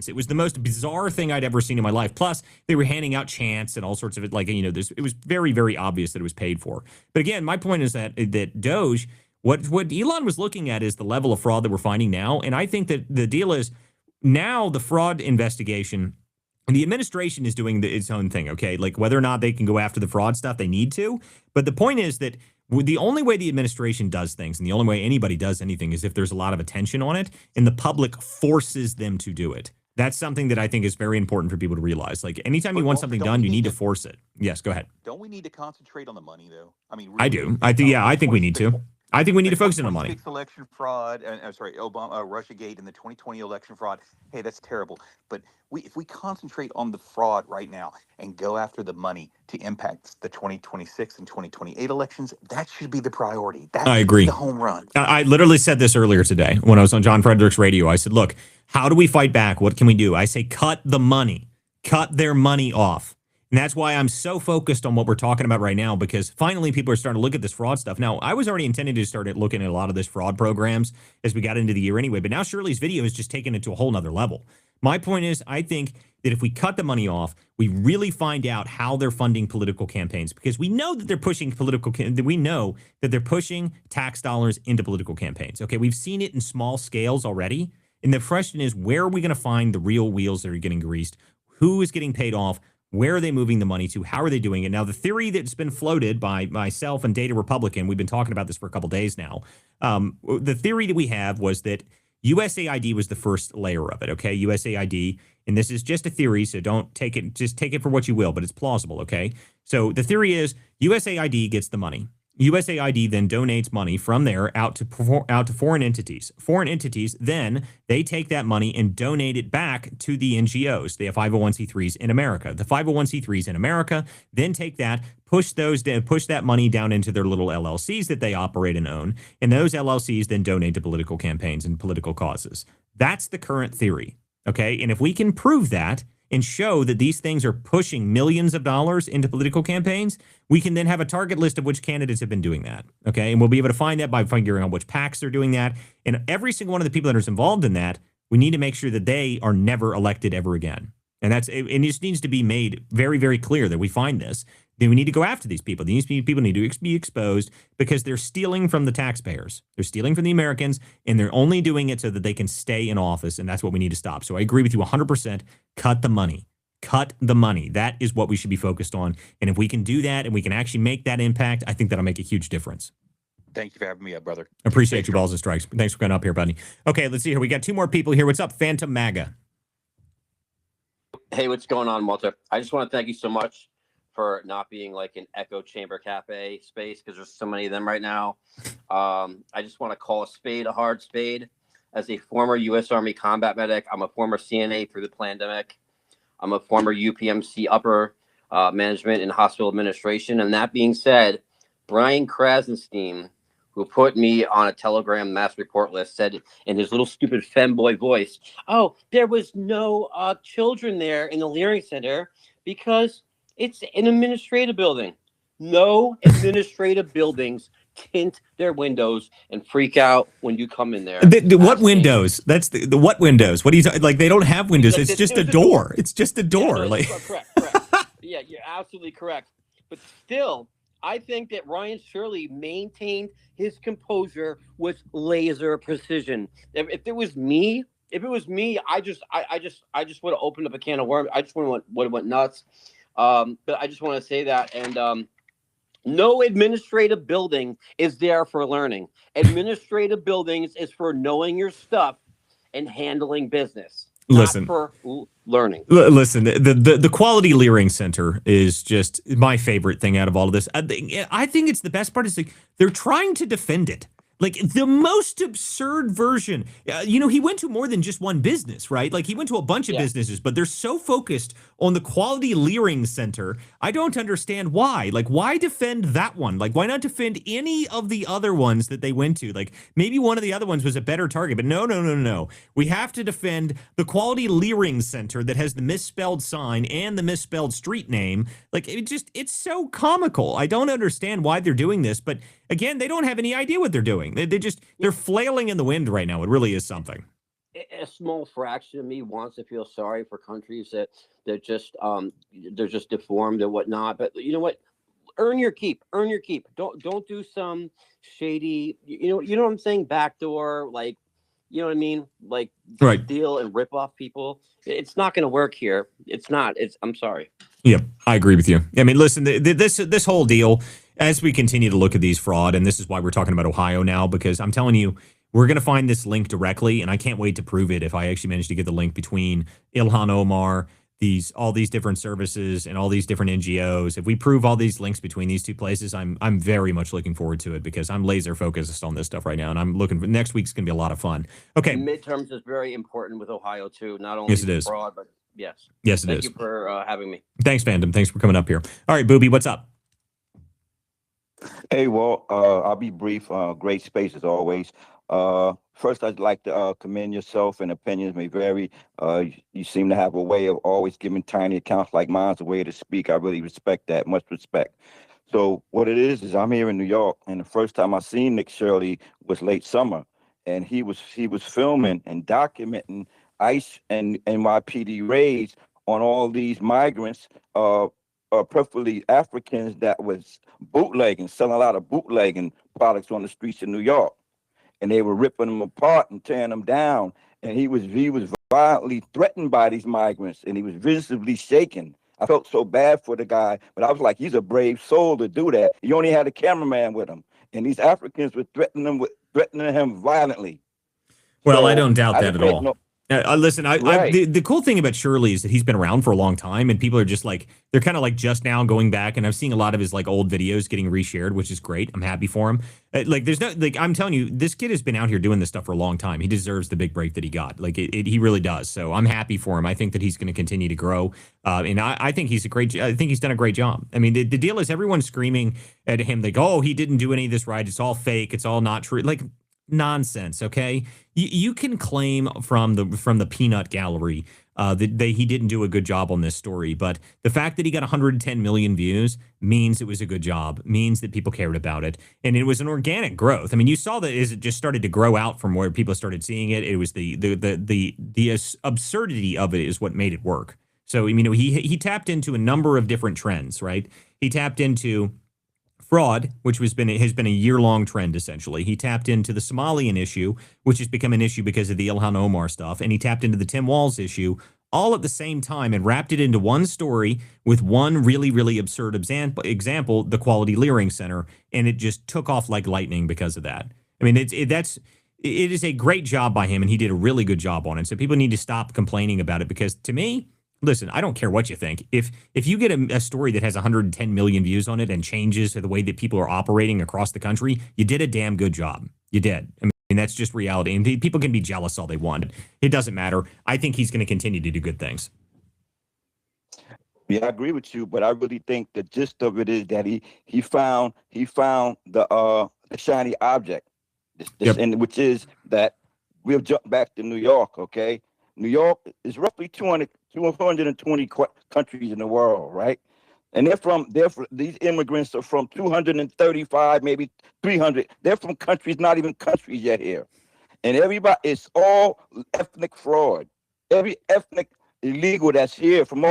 Speaker 1: It was the most bizarre thing I'd ever seen in my life. Plus, they were handing out chants and all sorts of it. Like, it was very, very obvious that it was paid for. But again, my point is that Doge, what Elon was looking at is the level of fraud that we're finding now. And I think that the deal is now the fraud investigation, the administration is doing its own thing, okay? Like whether or not they can go after the fraud stuff, they need to. But the point is that the only way the administration does things and the only way anybody does anything is if there's a lot of attention on it and the public forces them to do it. That's something that I think is very important for people to realize. Like anytime you want something done, you need to force it. Yes, go ahead.
Speaker 11: Don't we need to concentrate on the money, though? I mean,
Speaker 1: I do. I think we need to. I think we need to focus on the money.
Speaker 11: Election fraud, Russiagate and the 2020 election fraud. Hey, that's terrible. But if we concentrate on the fraud right now and go after the money to impact the 2026 and 2028 elections, that should be the priority. That
Speaker 1: I agree.
Speaker 11: The home run.
Speaker 1: I literally said this earlier today when I was on John Frederick's radio. I said, look, how do we fight back? What can we do? I say, cut the money. Cut their money off. And that's why I'm so focused on what we're talking about right now, because finally people are starting to look at this fraud stuff. Now, I was already intending to start looking at a lot of this fraud programs as we got into the year anyway, but now Shirley's video is just taking it to a whole nother level. My point is, I think that if we cut the money off, we really find out how they're funding political campaigns, because we know that they're pushing tax dollars into political campaigns. Okay, we've seen it in small scales already. And the question is, where are we going to find the real wheels that are getting greased? Who is getting paid off? Where are they moving the money to? How are they doing it? Now, the theory that's been floated by myself and Data Republican, we've been talking about this for a couple days now. The theory that we have was that USAID was the first layer of it, okay? USAID, and this is just a theory, so don't take it, just take it for what you will, but it's plausible, okay? So the theory is USAID gets the money. USAID then donates money from there out to foreign entities. Foreign entities, then they take that money and donate it back to the NGOs, the 501c3s in America. The 501c3s in America then take that, push that money down into their little LLCs that they operate and own, and those LLCs then donate to political campaigns and political causes. That's the current theory, okay? And if we can prove that and show that these things are pushing millions of dollars into political campaigns, we can then have a target list of which candidates have been doing that, okay? And we'll be able to find that by figuring out which PACs are doing that. And every single one of the people that is involved in that, we need to make sure that they are never elected ever again. And it just needs to be made very, very clear that we find this. Then we need to go after these people. These people need to be exposed because they're stealing from the taxpayers. They're stealing from the Americans, and they're only doing it so that they can stay in office, and that's what we need to stop. So I agree with you 100%. Cut the money. Cut the money. That is what we should be focused on. And if we can do that and we can actually make that impact, I think that'll make a huge difference.
Speaker 11: Thank you for having me up, brother.
Speaker 1: Appreciate you, Balls and Strikes. Thanks for coming up here, buddy. Okay, let's see here. We got two more people here. What's up, Phantom MAGA?
Speaker 12: Hey, what's going on, Walter? I just want to thank you so much for not being like an echo chamber cafe space, because there's so many of them right now. I just want to call a spade a hard spade. As a former U.S. Army combat medic, I'm a former CNA through the pandemic. I'm a former UPMC upper management and hospital administration. And that being said, Brian Krasenstein, who put me on a Telegram mass report list, said in his little stupid femboy voice, oh, there was no children there in the Leering Center because it's an administrative building. No administrative buildings tint their windows and freak out when you come in there.
Speaker 1: What windows? That's the what windows? What are you talking? Like, they don't have windows. It's just a door. It's just a door.
Speaker 12: Yeah,
Speaker 1: like
Speaker 12: correct. Yeah, you're absolutely correct. But still, I think that Ryan Shirley maintained his composure with laser precision. If it was me, I just would have opened up a can of worms. I just would have went nuts. But I just want to say that. And no administrative building is there for learning. Administrative buildings is for knowing your stuff and handling business,
Speaker 1: Listen.
Speaker 12: not for learning.
Speaker 1: Listen, the Quality Leering Center is just my favorite thing out of all of this. I think it's the best part is like they're trying to defend it. Like the most absurd version. He went to more than just one business, right? Like he went to a bunch of businesses, but they're so focused on the Quality Leering Center. I don't understand why. Like, why defend that one? Like, why not defend any of the other ones that they went to? Like, maybe one of the other ones was a better target, but no. We have to defend the Quality Leering Center that has the misspelled sign and the misspelled street name. Like, it's so comical. I don't understand why they're doing this, but again, they don't have any idea what they're doing. They're flailing in the wind right now. It really is something.
Speaker 12: A small fraction of me wants to feel sorry for countries that they're just deformed and whatnot. But you know what? Earn your keep. Earn your keep. Don't do some shady. You know what I'm saying? Backdoor, like, you know what I mean? Like,
Speaker 1: right.
Speaker 12: Steal and rip off people. It's not going to work here. It's not. I'm sorry.
Speaker 1: Yep, I agree with you. I mean, listen, this whole deal, as we continue to look at these fraud, and this is why we're talking about Ohio now, because I'm telling you, we're going to find this link directly, and I can't wait to prove it if I actually manage to get the link between Ilhan Omar, all these different services, and all these different NGOs. If we prove all these links between these two places, I'm very much looking forward to it because I'm laser focused on this stuff right now, and I'm looking for next week's going to be a lot of fun. Okay.
Speaker 12: Midterms is very important with Ohio too, not only fraud, but yes.
Speaker 1: Yes, it is.
Speaker 12: Thank you for having me.
Speaker 1: Thanks, Fandom. Thanks for coming up here. All right, Booby, what's up?
Speaker 13: Hey, Walt. I'll be brief. Great space as always. First, I'd like to commend yourself, and opinions may vary. You seem to have a way of always giving tiny accounts like mine's a way to speak. I really respect that. Much respect. So what it is I'm here in New York, and the first time I seen Nick Shirley was late summer, and he was filming and documenting ICE and NYPD raids on all these migrants, preferably Africans that was bootlegging, selling a lot of bootlegging products on the streets of New York. And they were ripping them apart and tearing them down. And he was violently threatened by these migrants, and he was visibly shaken. I felt so bad for the guy, but I was like, he's a brave soul to do that. He only had a cameraman with him, and these Africans were threatening him violently.
Speaker 1: Well, I don't doubt that at all. Listen, the cool thing about Shirley is that he's been around for a long time, and people are just like, they're kind of like just now going back, and I'm seeing a lot of his like old videos getting reshared, which is great. I'm happy for him. I'm telling you, this kid has been out here doing this stuff for a long time. He deserves the big break that he got. He really does. So I'm happy for him. I think that he's going to continue to grow. And I think he's I think he's done a great job. I mean, the deal is everyone's screaming at him like, oh, he didn't do any of this right. It's all fake. It's all not true. Like, nonsense. Okay, you can claim from the peanut gallery that he didn't do a good job on this story, but the fact that he got 110 million views means it was a good job, means that people cared about it, and it was an organic growth. I mean, you saw that as it just started to grow out from where people started seeing it. It was the absurdity of it is what made it work. So he tapped into a number of different trends, right? He tapped into fraud, which has been a year-long trend, essentially. He tapped into the Somalian issue, which has become an issue because of the Ilhan Omar stuff, and he tapped into the Tim Walz issue all at the same time and wrapped it into one story with one really, really absurd example, the Quality Leering Center, and it just took off like lightning because of that. I mean, it is a great job by him, and he did a really good job on it. So people need to stop complaining about it because, to me, listen, I don't care what you think. If you get a story that has 110 million views on it and changes the way that people are operating across the country, you did a damn good job. You did. I mean, that's just reality. And people can be jealous all they want. It doesn't matter. I think he's going to continue to do good things.
Speaker 13: Yeah, I agree with you, but I really think the gist of it is that he found the shiny object, which is that we'll jump back to New York, okay? New York is roughly 220 countries in the world, right? And these immigrants are from 235, maybe 300. They're from countries, not even countries yet here. And it's all ethnic fraud. Every ethnic illegal that's here from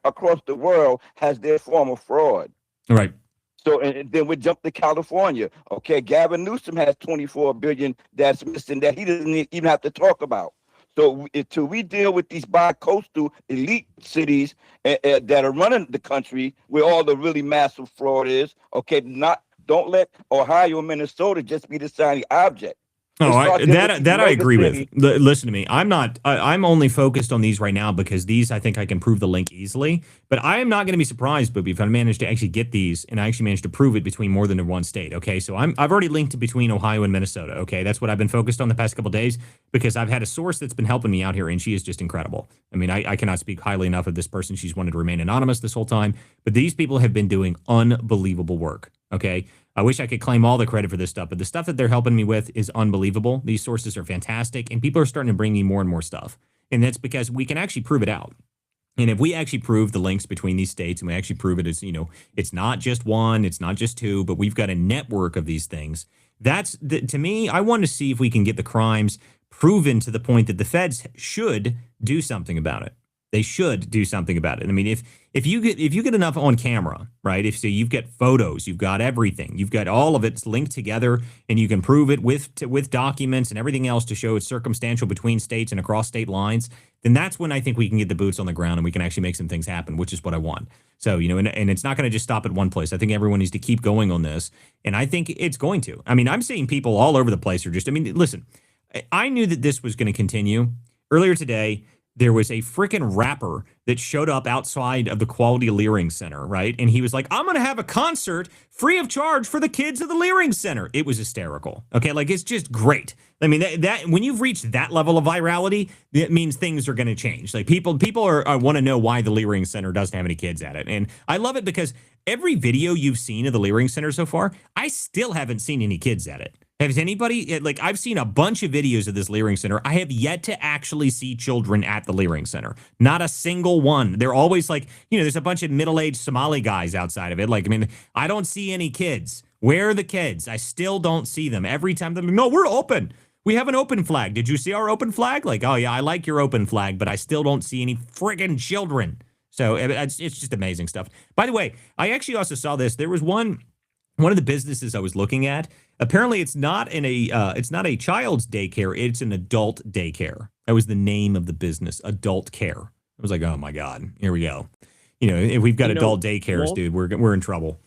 Speaker 13: across the world has their form of fraud.
Speaker 1: Right.
Speaker 13: So, and then we jump to California. Okay, Gavin Newsom has 24 billion that's missing that he doesn't even have to talk about. So until we deal with these bi-coastal elite cities that are running the country, where all the really massive fraud is, okay, don't let Ohio and Minnesota just be the shiny object.
Speaker 1: Oh, that I agree with. Listen to me. I'm only focused on these right now because these I think I can prove the link easily. But I am not going to be surprised, Booby, if I manage to actually get these and I actually manage to prove it between more than one state. Okay, so I've already linked between Ohio and Minnesota. Okay, that's what I've been focused on the past couple of days because I've had a source that's been helping me out here, and she is just incredible. I mean, I cannot speak highly enough of this person. She's wanted to remain anonymous this whole time, but these people have been doing unbelievable work. Okay. I wish I could claim all the credit for this stuff, but the stuff that they're helping me with is unbelievable. These sources are fantastic, and people are starting to bring me more and more stuff. And that's because we can actually prove it out. And if we actually prove the links between these states and we actually prove it as, it's not just one, it's not just two, but we've got a network of these things. To me, I want to see if we can get the crimes proven to the point that the feds should do something about it. They should do something about it. I mean, if you get enough on camera, right? If so, you've got photos, you've got everything, you've got all of it linked together, and you can prove it with documents and everything else to show it's circumstantial between states and across state lines. Then that's when I think we can get the boots on the ground and we can actually make some things happen, which is what I want. So, and it's not going to just stop at one place. I think everyone needs to keep going on this, and I think it's going to. I mean, I'm seeing people all over the place are just. I mean, listen, I knew that this was going to continue earlier today. There was a freaking rapper that showed up outside of the Quality Leering Center, right? And he was like, I'm going to have a concert free of charge for the kids of the Leering Center. It was hysterical. Okay, like it's just great. I mean, that when you've reached that level of virality, it means things are going to change. Like people want to know why the Leering Center doesn't have any kids at it. And I love it because every video you've seen of the Leering Center so far, I still haven't seen any kids at it. Has anybody, like, I've seen a bunch of videos of this Leering Center. I have yet to actually see children at the Leering Center. Not a single one. They're always like, there's a bunch of middle-aged Somali guys outside of it. Like, I mean, I don't see any kids. Where are the kids? I still don't see them. Every time they're like, no, we're open. We have an open flag. Did you see our open flag? Like, oh, yeah, I like your open flag, but I still don't see any friggin' children. So it's just amazing stuff. By the way, I actually also saw this. There was one of the businesses I was looking at. Apparently, it's not a child's daycare. It's an adult daycare. That was the name of the business, Adult Care. I was like, oh my God, here we go. If we've got adult daycares, dude, we're in trouble.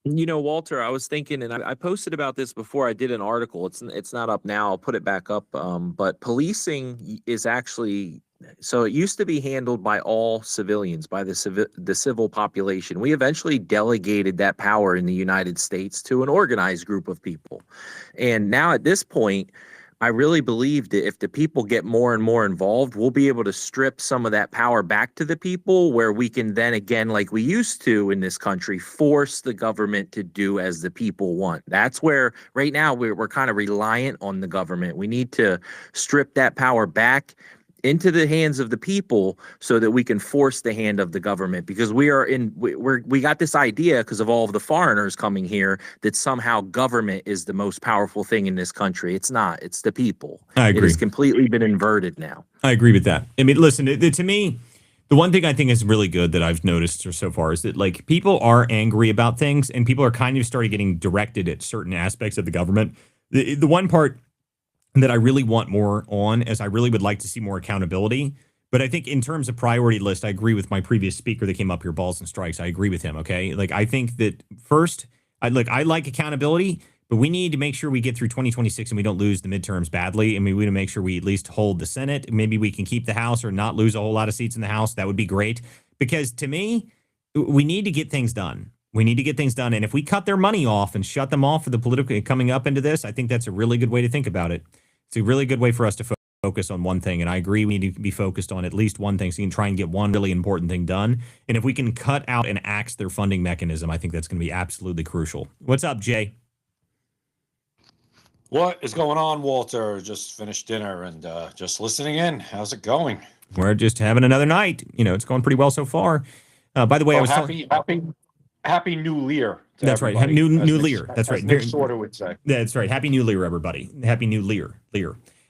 Speaker 4: Walter, I was thinking, and I posted about this before. I did an article. It's not up now. I'll put it back up. But policing is actually. So it used to be handled by all civilians, by the civil population. We eventually delegated that power in the United States to an organized group of people. And now at this point, I really believe that if the people get more and more involved, we'll be able to strip some of that power back to the people, where we can then again, like we used to in this country, force the government to do as the people want. That's where right now we're kind of reliant on the government. We need to strip that power back into the hands of the people so that we can force the hand of the government, because we got this idea because of all of the foreigners coming here that somehow government is the most powerful thing in this country. It's not. It's the people.
Speaker 1: I agree.
Speaker 4: It has completely been inverted now.
Speaker 1: I agree with that. I mean, listen, to me, the one thing I think is really good that I've noticed so far is that like people are angry about things and people are kind of starting getting directed at certain aspects of the government. The one part that I really want more on is I really would like to see more accountability. But I think in terms of priority list, I agree with my previous speaker that came up here, Balls and Strikes. I agree with him. Okay. Like, I think that first, I like accountability, but we need to make sure we get through 2026 and we don't lose the midterms badly. I mean, we need to make sure we at least hold the Senate. Maybe we can keep the House or not lose a whole lot of seats in the House. That would be great, because to me, we need to get things done. We need to get things done. And if we cut their money off and shut them off for the political coming up into this, I think that's a really good way to think about it. It's a really good way for us to focus on one thing. And I agree, we need to be focused on at least one thing, so you can try and get one really important thing done. And if we can cut out and axe their funding mechanism, I think that's going to be absolutely crucial. What's up, Jay?
Speaker 14: What is going on, Walter? Just finished dinner and just listening in. How's it going?
Speaker 1: We're just having another night. It's going pretty well so far. By the way, I was
Speaker 14: happy New Year.
Speaker 1: That's right. Happy New Year. That's right.
Speaker 14: Nick Sorter would say.
Speaker 1: That's right. Happy New Year, everybody. Happy New Year.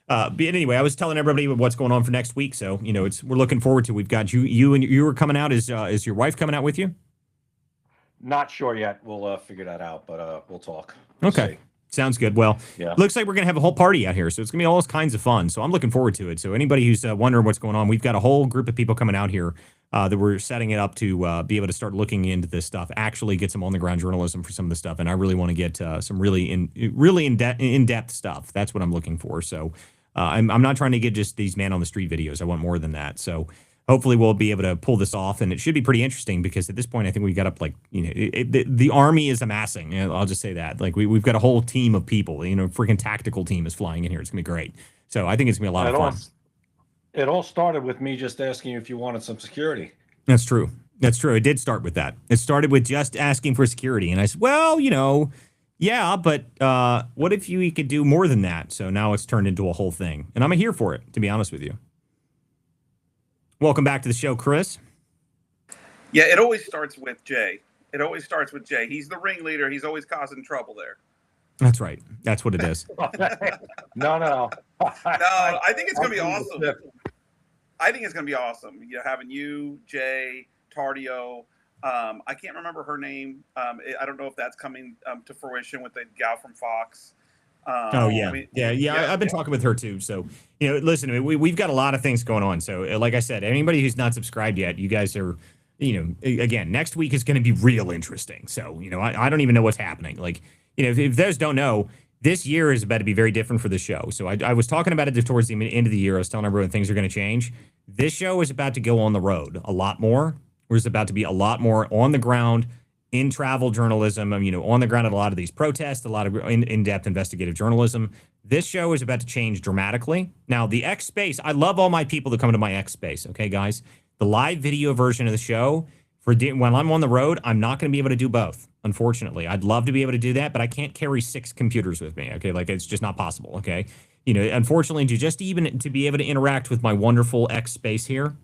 Speaker 1: But anyway, I was telling everybody what's going on for next week. So, we're looking forward to, we've got you are coming out. Is your wife coming out with you?
Speaker 14: Not sure yet. We'll figure that out, but we'll talk.
Speaker 1: Okay. Sounds good. Well,
Speaker 14: Yeah.
Speaker 1: looks like we're going to have a whole party out here. So it's going to be all kinds of fun. So I'm looking forward to it. So anybody who's wondering what's going on, we've got a whole group of people coming out here that we're setting it up to be able to start looking into this stuff, actually get some on the ground journalism for some of the stuff. And I really want to get some really in-depth stuff. That's what I'm looking for. So I'm not trying to get just these man on the street videos. I want more than that. So hopefully we'll be able to pull this off, and it should be pretty interesting because at this point I think we got up like the army is amassing. I'll just say that we've got a whole team of people. Freaking tactical team is flying in here. It's gonna be great. So I think it's gonna be a lot of fun.
Speaker 14: It all started with me just asking you if you wanted some security.
Speaker 1: That's true. That's true. It did start with that. It started with just asking for security, and I said, well, yeah, but what if we could do more than that? So now it's turned into a whole thing, and I'm here for it, to be honest with you. Welcome back to the show, Chris.
Speaker 2: Yeah, it always starts with Jay. It always starts with Jay. He's the ringleader. He's always causing trouble there.
Speaker 1: That's right. That's what it is.
Speaker 14: No.
Speaker 2: No, I think it's going to be awesome. I think it's going to be awesome. Having you, Jay, Tardio. I can't remember her name. I don't know if that's coming to fruition with the gal from Fox.
Speaker 1: Oh yeah, I've been talking with her too. So listen, we've got a lot of things going on. So like I said, anybody who's not subscribed yet, you guys are, again, next week is going to be real interesting. So I don't even know what's happening. Like if those don't know, this year is about to be very different for the show. So I was talking about it towards the end of the year. I was telling everyone things are going to change. This show is about to go on the road a lot more. There's about to be a lot more on the ground in travel journalism, on the ground at a lot of these protests, a lot of in-depth investigative journalism. This show is about to change dramatically. Now, the X Space, I love all my people that come to my X Space, okay, guys? The live video version of the show, when I'm on the road, I'm not going to be able to do both, unfortunately. I'd love to be able to do that, but I can't carry 6 computers with me, okay? Like, it's just not possible, okay? Unfortunately, to be able to interact with my wonderful X Space here,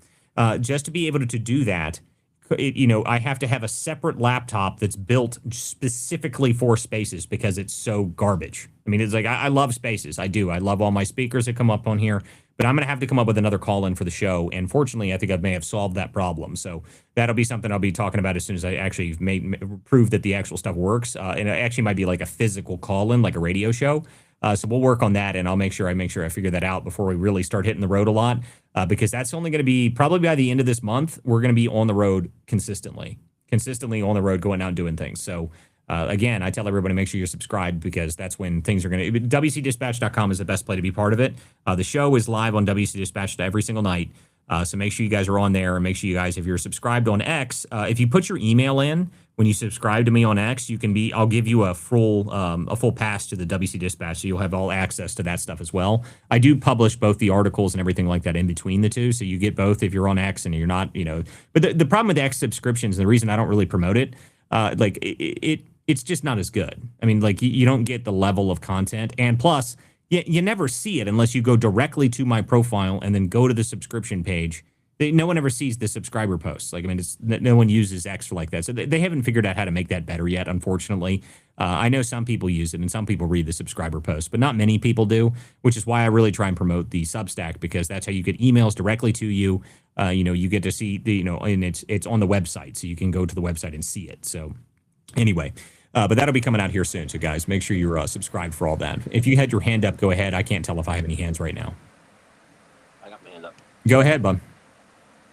Speaker 1: just to be able to do that, I have to have a separate laptop that's built specifically for Spaces because it's so garbage. I mean, it's like, I love Spaces. I do. I love all my speakers that come up on here, but I'm going to have to come up with another call-in for the show. And fortunately, I think I may have solved that problem. So that'll be something I'll be talking about as soon as I actually prove that the actual stuff works. And it actually might be like a physical call-in, like a radio show. So we'll work on that, and I'll make sure I figure that out before we really start hitting the road a lot, because that's only going to be probably by the end of this month. We're going to be on the road consistently on the road, going out and doing things. So again, I tell everybody, make sure you're subscribed, because that's when things are going to. WCDispatch.com is the best place to be part of it. The show is live on WC Dispatch every single night. So make sure you guys are on there, and make sure you guys, if you're subscribed on X, if you put your email in when you subscribe to me on X, I'll give you a full pass to the WC Dispatch, so you'll have all access to that stuff as well. I do publish both the articles and everything like that in between the two, so you get both if you're on X and you're not, But the problem with X subscriptions, and the reason I don't really promote it, it's just not as good. I mean, like, you don't get the level of content, and plus, you never see it unless you go directly to my profile and then go to the subscription page. No one ever sees the subscriber posts. Like, I mean, no one uses X like that. So they haven't figured out how to make that better yet, unfortunately. I know some people use it and some people read the subscriber posts, but not many people do, which is why I really try and promote the Substack, because that's how you get emails directly to you. You get to see, and it's on the website, so you can go to the website and see it. So anyway, but that'll be coming out here soon. So guys, make sure you're subscribed for all that. If you had your hand up, go ahead. I can't tell if I have any hands right now.
Speaker 12: I got my hand up.
Speaker 1: Go ahead, bud.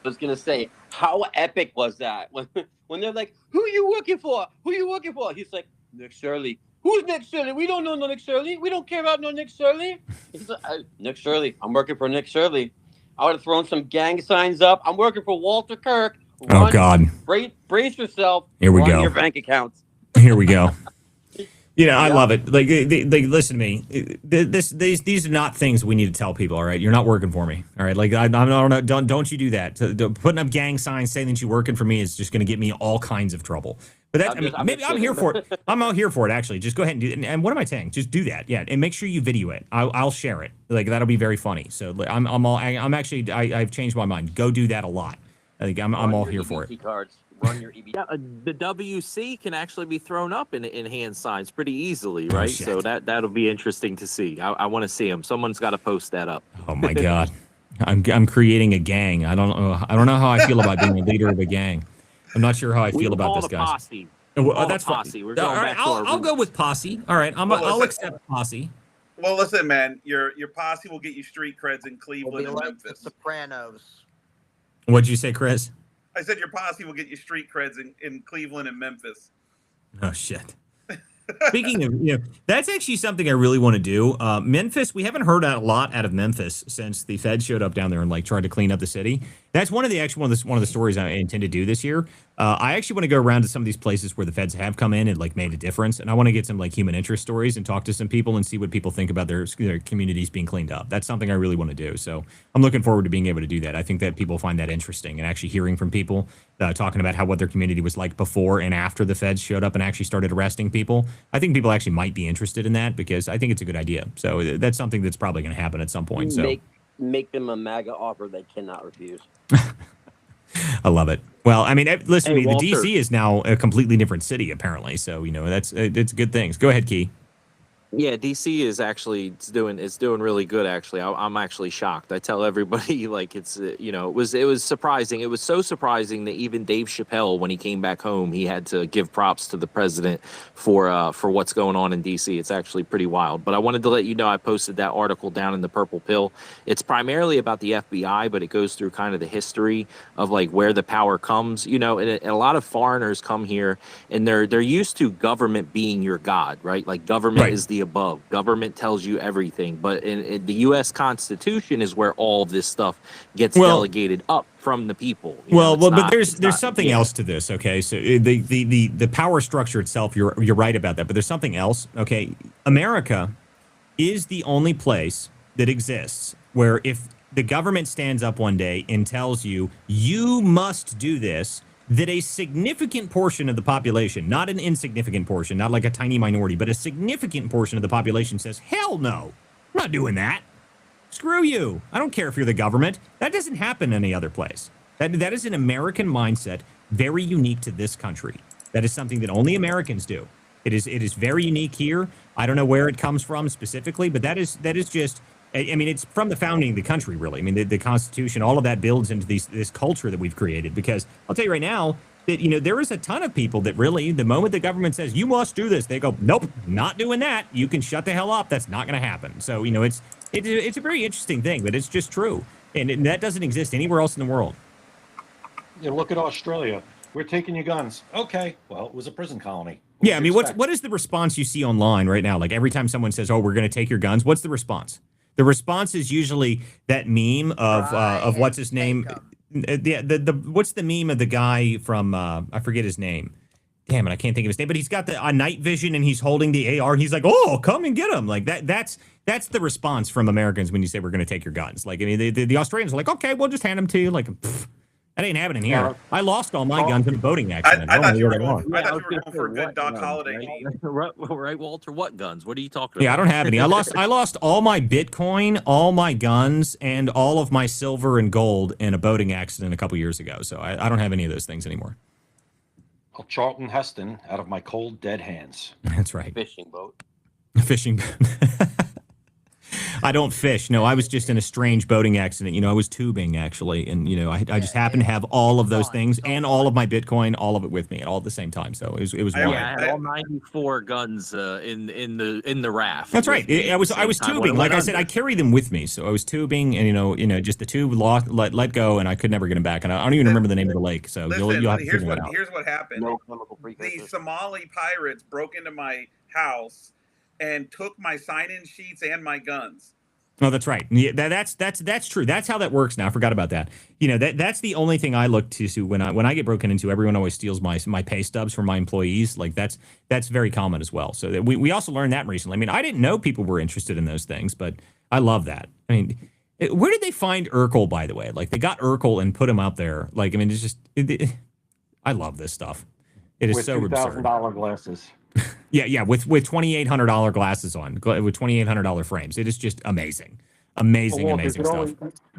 Speaker 12: I was gonna say, how epic was that when they're like, "Who are you working for? Who are you working for?" He's like, "Nick Shirley." Who's Nick Shirley? We don't know no Nick Shirley. We don't care about no Nick Shirley. He's like, Nick Shirley. I'm working for Nick Shirley. I would have thrown some gang signs up. I'm working for Walter Kirk.
Speaker 1: Oh God!
Speaker 12: Brace yourself.
Speaker 1: Here we go.
Speaker 12: Your bank accounts.
Speaker 1: Here we go. I love it. Like, listen to me. These are not things we need to tell people. All right, you're not working for me. All right, like don't you do that. Putting up gang signs saying that you're working for me is just going to get me all kinds of trouble. But I'm here for it. I'm out here for it. Actually, just go ahead and do it. And what am I saying? Just do that. Yeah, and make sure you video it. I'll share it. Like, that'll be very funny. So I've changed my mind. Go do that a lot. I think I'm all here for it.
Speaker 12: Cards. Run your EB.
Speaker 4: Yeah, the WC can actually be thrown up in hand signs pretty easily, right? So that'll be interesting to see. I want to see them. Someone's got to post that up.
Speaker 1: Oh my God, I'm creating a gang. I don't know how I feel about being a leader of a gang. I'm not sure how I feel about this, guys. Well, that's fine.
Speaker 4: posse. We're
Speaker 1: All
Speaker 4: going
Speaker 1: right,
Speaker 4: back to our
Speaker 1: I'll go
Speaker 4: roots.
Speaker 1: with posse. All right, I'll accept posse.
Speaker 2: Well, listen, man, your posse will get you street creds in
Speaker 5: We'll
Speaker 2: Cleveland
Speaker 5: be
Speaker 2: and
Speaker 5: like
Speaker 2: Memphis.
Speaker 5: the Sopranos.
Speaker 1: What'd you say, Chris?
Speaker 2: I said your posse will get you street creds in Cleveland and Memphis.
Speaker 1: Oh shit. Speaking of, that's actually something I really want to do. Memphis, we haven't heard a lot out of Memphis since the Fed showed up down there and like tried to clean up the city. That's one of the stories I intend to do this year. I actually want to go around to some of these places where the Feds have come in and like made a difference, and I want to get some like human interest stories and talk to some people and see what people think about their communities being cleaned up. That's something I really want to do. So I'm looking forward to being able to do that. I think that people find that interesting, and actually hearing from people talking about what their community was like before and after the Feds showed up and actually started arresting people. I think people actually might be interested in that because I think it's a good idea. So that's something that's probably going to happen at some point. So
Speaker 12: make them a MAGA offer they cannot refuse.
Speaker 1: I love it. Well, I mean, listen to me.
Speaker 4: Walter.
Speaker 1: The DC is now a completely different city, apparently. So it's good things. Go ahead, Key.
Speaker 4: Yeah, DC is actually doing really good. Actually, I'm actually shocked. I tell everybody like it was surprising. It was so surprising that even Dave Chappelle, when he came back home, he had to give props to the president for what's going on in DC. It's actually pretty wild. But I wanted to let you know I posted that article down in the Purple Pill. It's primarily about the FBI, but it goes through kind of the history of like where the power comes. And a lot of foreigners come here and they're used to government being your god, right? Like government is the above. Government tells you everything, but in the U.S. Constitution is where all of this stuff gets delegated up from the people.
Speaker 1: But there's something else to this. Okay, so the power structure itself, you're right about that, but there's something else. Okay, America is the only place that exists where if the government stands up one day and tells you you must do this, that a significant portion of the population, not an insignificant portion, not like a tiny minority, but a significant portion of the population says, hell no, I'm not doing that. Screw you. I don't care if you're the government. That doesn't happen any other place. That is an American mindset, very unique to this country. That is something that only Americans do. It is very unique here. I don't know where it comes from specifically, but that is just, I mean, it's from the founding of the country, really. I mean, the Constitution, all of that builds into this culture that we've created. Because I'll tell you right now that, there is a ton of people that really, the moment the government says, you must do this, they go, nope, not doing that. You can shut the hell up. That's not going to happen. So, it's a very interesting thing, but it's just true. And that doesn't exist anywhere else in the world.
Speaker 14: Look at Australia. We're taking your guns. Okay. Well, it was a prison colony.
Speaker 1: Yeah, I mean, what is the response you see online right now? Like every time someone says, oh, we're going to take your guns, what's the response? The response is usually that meme of what's his name? What's the meme of the guy from I forget his name. Damn it, I can't think of his name. But he's got the night vision and he's holding the AR. He's like, oh, come and get him. Like that's the response from Americans when you say we're going to take your guns. Like I mean, the Australians are like, okay, we'll just hand them to you. Like, that ain't happening here. I lost all my guns in a boating accident.
Speaker 2: I thought you were going for a good Doc Holliday meme.
Speaker 4: Right, Walter? What guns? What are you talking about?
Speaker 1: Yeah, I don't have any. I lost all my Bitcoin, all my guns, and all of my silver and gold in a boating accident a couple years ago. So I don't have any of those things anymore.
Speaker 14: Charlton Heston out of my cold, dead hands.
Speaker 1: That's right.
Speaker 12: Fishing boat.
Speaker 1: Fishing boat. I don't fish. No, I was just in a strange boating accident. I was tubing actually. And, I just happened to have all of those things and all of my Bitcoin, all of it with me all at the same time. So it was wild.
Speaker 4: Yeah, I had all 94 guns in the raft.
Speaker 1: That's right. I was tubing. Like I said, I carry them with me. So I was tubing and, just the tube let go and I could never get them back. And I don't even remember the name of the lake. So you'll have to figure it out.
Speaker 2: Here's what happened. The Somali pirates broke into my house and took my sign-in sheets and my guns.
Speaker 1: Oh, that's right. Yeah, that's true. That's how that works now. I forgot about that. That's the only thing I look to when I get broken into. Everyone always steals my pay stubs from my employees. Like that's very common as well. So we also learned that recently. I mean, I didn't know people were interested in those things, but I love that. I mean, where did they find Urkel, by the way? Like they got Urkel and put him out there. Like, I mean, it's just, I love this stuff. It is so absurd.
Speaker 14: $2,000 glasses.
Speaker 1: Yeah, with $2,800 glasses on, with $2,800 frames. It is just amazing. Amazing stuff.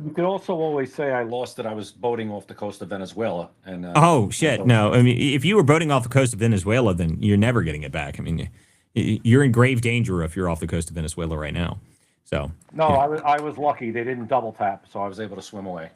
Speaker 14: You could also always say I lost it. I was boating off the coast of Venezuela. And
Speaker 1: oh, shit. No, I mean, if you were boating off the coast of Venezuela, then you're never getting it back. I mean, you're in grave danger if you're off the coast of Venezuela right now. So
Speaker 14: No, I was lucky. They didn't double tap, so I was able to swim away.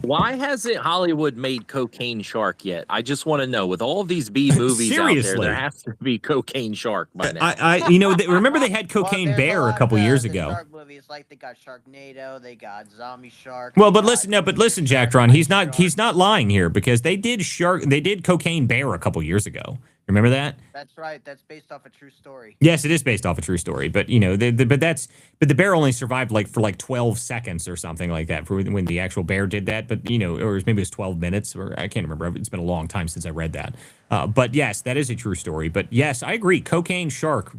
Speaker 4: Why hasn't Hollywood made Cocaine Shark yet? I just want to know. With all of these B movies out there has to be Cocaine Shark by now.
Speaker 1: Remember they had Cocaine Bear a couple years ago.
Speaker 5: Shark movies, like they got Sharknado, they got Zombie Shark.
Speaker 1: Well, but listen, Jack Tron, he's not lying here because they did Cocaine Bear a couple years ago. Remember that?
Speaker 5: That's right. That's based off a true story.
Speaker 1: Yes, it is based off a true story, but but the bear only survived for 12 seconds or something like that for when the actual bear did that. But or maybe it was 12 minutes, or I can't remember. It's been a long time since I read that. But yes, that is a true story. But yes, I agree. Cocaine Shark,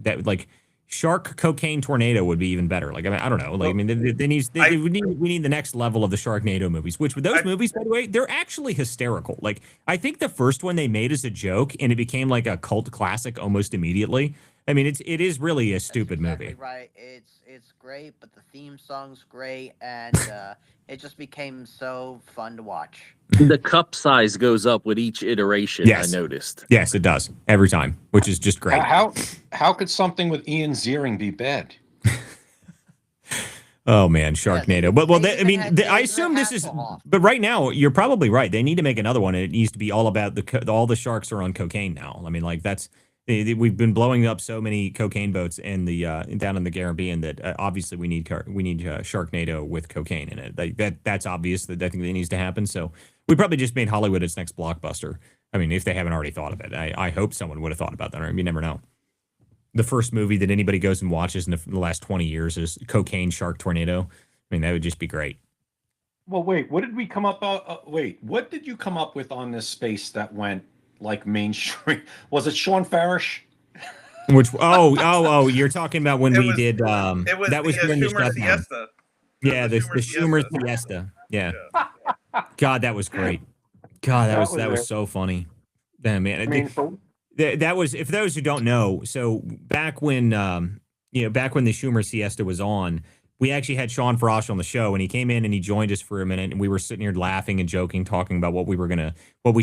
Speaker 1: Shark Cocaine Tornado would be even better. I don't know. We need the next level of the Sharknado movies. Which with those movies, by the way, they're actually hysterical. I think the first one they made is a joke, and it became like a cult classic almost immediately. I mean, it is really a stupid movie.
Speaker 5: Right. It's great, but the theme song's great, and it just became so fun to watch.
Speaker 4: The cup size goes up with each iteration.
Speaker 1: Yes.
Speaker 4: I noticed.
Speaker 1: Yes, it does every time, which is just great.
Speaker 14: How could something with Ian Ziering be bad?
Speaker 1: Oh man, Sharknado. I assume this is. But right now, you're probably right. They need to make another one, and it needs to be all about all the sharks are on cocaine now. I mean, that's. We've been blowing up so many cocaine boats in the down in the Caribbean that obviously we need Sharknado with cocaine in it. That's obvious that I think that needs to happen. So we probably just made Hollywood its next blockbuster. I mean, if they haven't already thought of it, I hope someone would have thought about that. You never know. The first movie that anybody goes and watches in the last 20 years is Cocaine Shark Tornado. I mean, that would just be great.
Speaker 14: Well, wait, what did we come up? What did you come up with on this space that went mainstream? Was it Sean Farish?
Speaker 1: Which you're talking about when we did that was during the shutdown. Yeah, the Schumer Siesta. Yeah. God, that was great. God, that was so funny. Damn, man. That was, if those who don't know, so back when the Schumer Siesta was on, we actually had Sean Farash on the show, and he came in and he joined us for a minute, and we were sitting here laughing and joking, talking about what we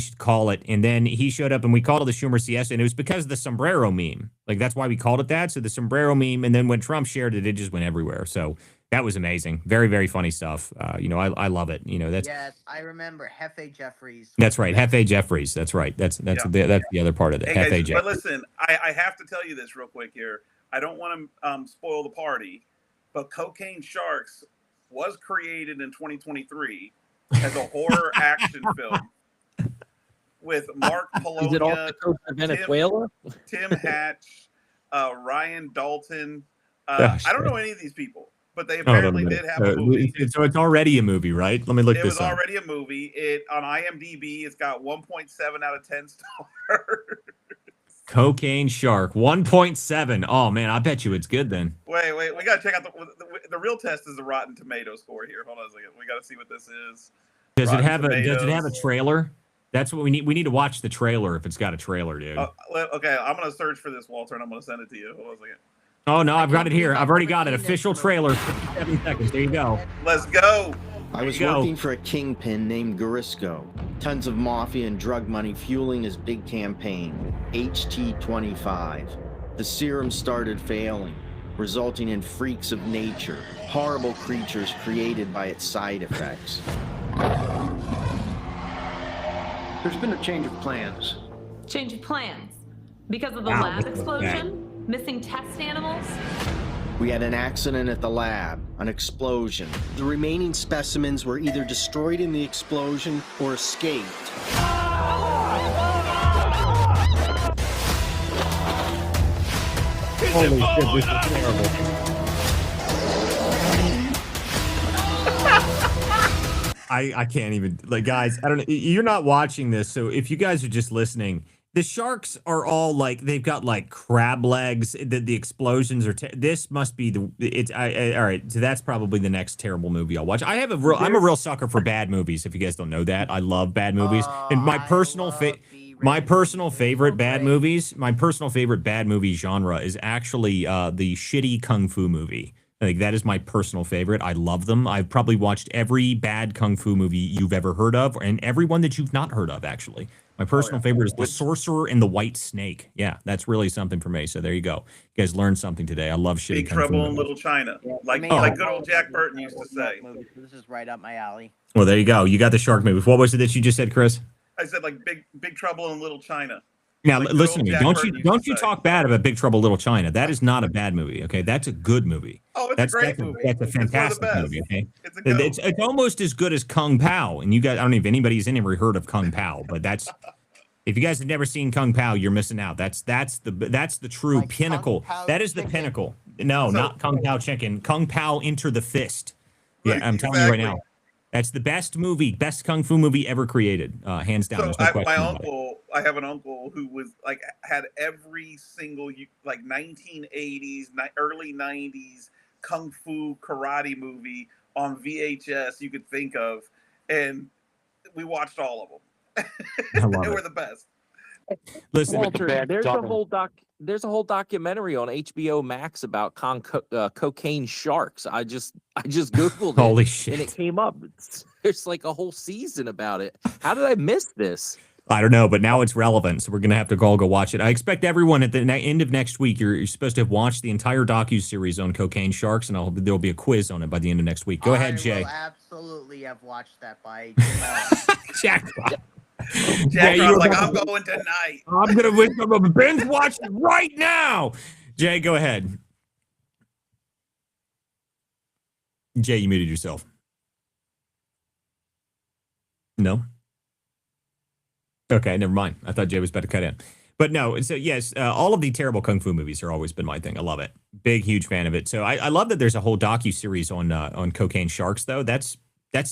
Speaker 1: should call it. And then he showed up and we called it the Schumer Siesta, and it was because of the sombrero meme. That's why we called it that. So the sombrero meme, and then when Trump shared it, it just went everywhere. So that was amazing. Very, very funny stuff. I love it.
Speaker 5: Yes, I remember Hefe Jeffries.
Speaker 1: That's right. Hefe Jeffries. That's right. That's the other part of it.
Speaker 2: Hey
Speaker 1: Hefe
Speaker 2: guys,
Speaker 1: Jeffries.
Speaker 2: but listen, I have to tell you this real quick here. I don't want to spoil the party, but Cocaine Sharks was created in 2023 as a horror action film with Mark Polonia,
Speaker 4: Is it off the coast of Venezuela?
Speaker 2: Tim Hatch, Ryan Dalton. I don't know any of these people, but they apparently did have a movie.
Speaker 1: So it's already a movie, right? Let me look this up.
Speaker 2: It was already a movie. It on IMDb, it's got 1.7 out of 10 stars.
Speaker 1: Cocaine Shark, 1.7. Oh man, I bet you it's good then.
Speaker 2: Wait, we gotta check out the real test is the Rotten Tomato score here. Hold on a second. We gotta see what this is.
Speaker 1: Does it have a trailer? That's what we need. We need to watch the trailer if it's got a trailer, dude.
Speaker 2: Okay, I'm gonna search for this, Walter, and I'm gonna send it to you. Hold on a second.
Speaker 1: Oh no, I've got it here. I've already got it. Official trailer, 57 seconds. There you go.
Speaker 2: Let's go.
Speaker 15: I was working for a kingpin named Garisco. Tons of mafia and drug money fueling his big campaign, HT25. The serum started failing, resulting in freaks of nature, horrible creatures created by its side effects.
Speaker 16: There's been a change of plans.
Speaker 17: Change of plans? Because of the
Speaker 1: Wow,
Speaker 17: lab
Speaker 1: this is
Speaker 17: explosion? Missing test animals?
Speaker 15: We had an accident at the lab, an explosion. The remaining specimens were either destroyed in the explosion or escaped.
Speaker 1: Holy shit, this is terrible. I can't even, guys, I don't know. You're not watching this, so if you guys are just listening, the sharks are all they've got crab legs. The explosions are. This must be all right. So that's probably the next terrible movie I'll watch. I'm a real sucker for bad movies. If you guys don't know that, I love bad movies. And my personal favorite bad movies. My personal favorite bad movie genre is actually the shitty kung fu movie. I think that is my personal favorite. I love them. I've probably watched every bad kung fu movie you've ever heard of, and every one that you've not heard of, actually. My personal favorite is The Sorcerer and the White Snake. Yeah, that's really something for me. So there you go. You guys learned something today. I love shitty
Speaker 2: Big
Speaker 1: kung fu
Speaker 2: Trouble in
Speaker 1: movies.
Speaker 2: Little China, like good old Jack Burton used to say.
Speaker 5: This is right up my alley.
Speaker 1: Well, there you go. You got the shark movie. What was it that you just said, Chris?
Speaker 2: I said like Big Trouble in Little China.
Speaker 1: Now
Speaker 2: Like
Speaker 1: listen to me.
Speaker 2: Jack
Speaker 1: Don't
Speaker 2: Burton
Speaker 1: you
Speaker 2: used to
Speaker 1: don't you
Speaker 2: say.
Speaker 1: talk bad about Big Trouble Little China. That is not a bad movie. Okay, that's a good movie.
Speaker 2: Oh, it's
Speaker 1: That's
Speaker 2: a great
Speaker 1: that's
Speaker 2: movie.
Speaker 1: That's a
Speaker 2: It's one of the
Speaker 1: fantastic
Speaker 2: best.
Speaker 1: movie. Okay,
Speaker 2: It's a goat.
Speaker 1: it's almost as good as Kung Pao. And you guys, I don't know if anybody's in ever heard of Kung Pao, but that's if you guys have never seen Kung Pao, you're missing out. That's the true pinnacle. That is the pinnacle. No, not Kung Pao Chicken. Kung Pao Enter the Fist. Yeah, I'm telling you right now. That's the best movie, best kung fu movie ever created, hands down.
Speaker 2: So
Speaker 1: There's no question about it.
Speaker 2: I have an uncle who was like had every single like 1980s, early 90s kung fu karate movie on VHS you could think of, and we watched all of them. They were the best.
Speaker 1: Listen,
Speaker 4: Walter, there's a whole documentary on HBO Max about cocaine sharks. I just googled it.
Speaker 1: Holy shit.
Speaker 4: And it came up. There's like a whole season about it. How did I miss this?
Speaker 1: I don't know, but now it's relevant, so we're gonna have to all go watch it. I expect everyone at the end of next week. You're supposed to have watched the entire docu-series on cocaine sharks, and there'll be a quiz on it by the end of next week. Go ahead, Jay.
Speaker 5: I will absolutely have watched that by
Speaker 1: Jack.
Speaker 2: Jack,
Speaker 1: you're
Speaker 2: like,
Speaker 1: about
Speaker 2: I'm going tonight.
Speaker 1: I'm gonna binge watch it right now. Jay, go ahead. Jay, you muted yourself. No. Okay, never mind. I thought Jay was about to cut in. But no, so yes, all of the terrible kung fu movies have always been my thing. I love it. Big, huge fan of it. So I love that there's a whole docu-series on cocaine sharks, though. That's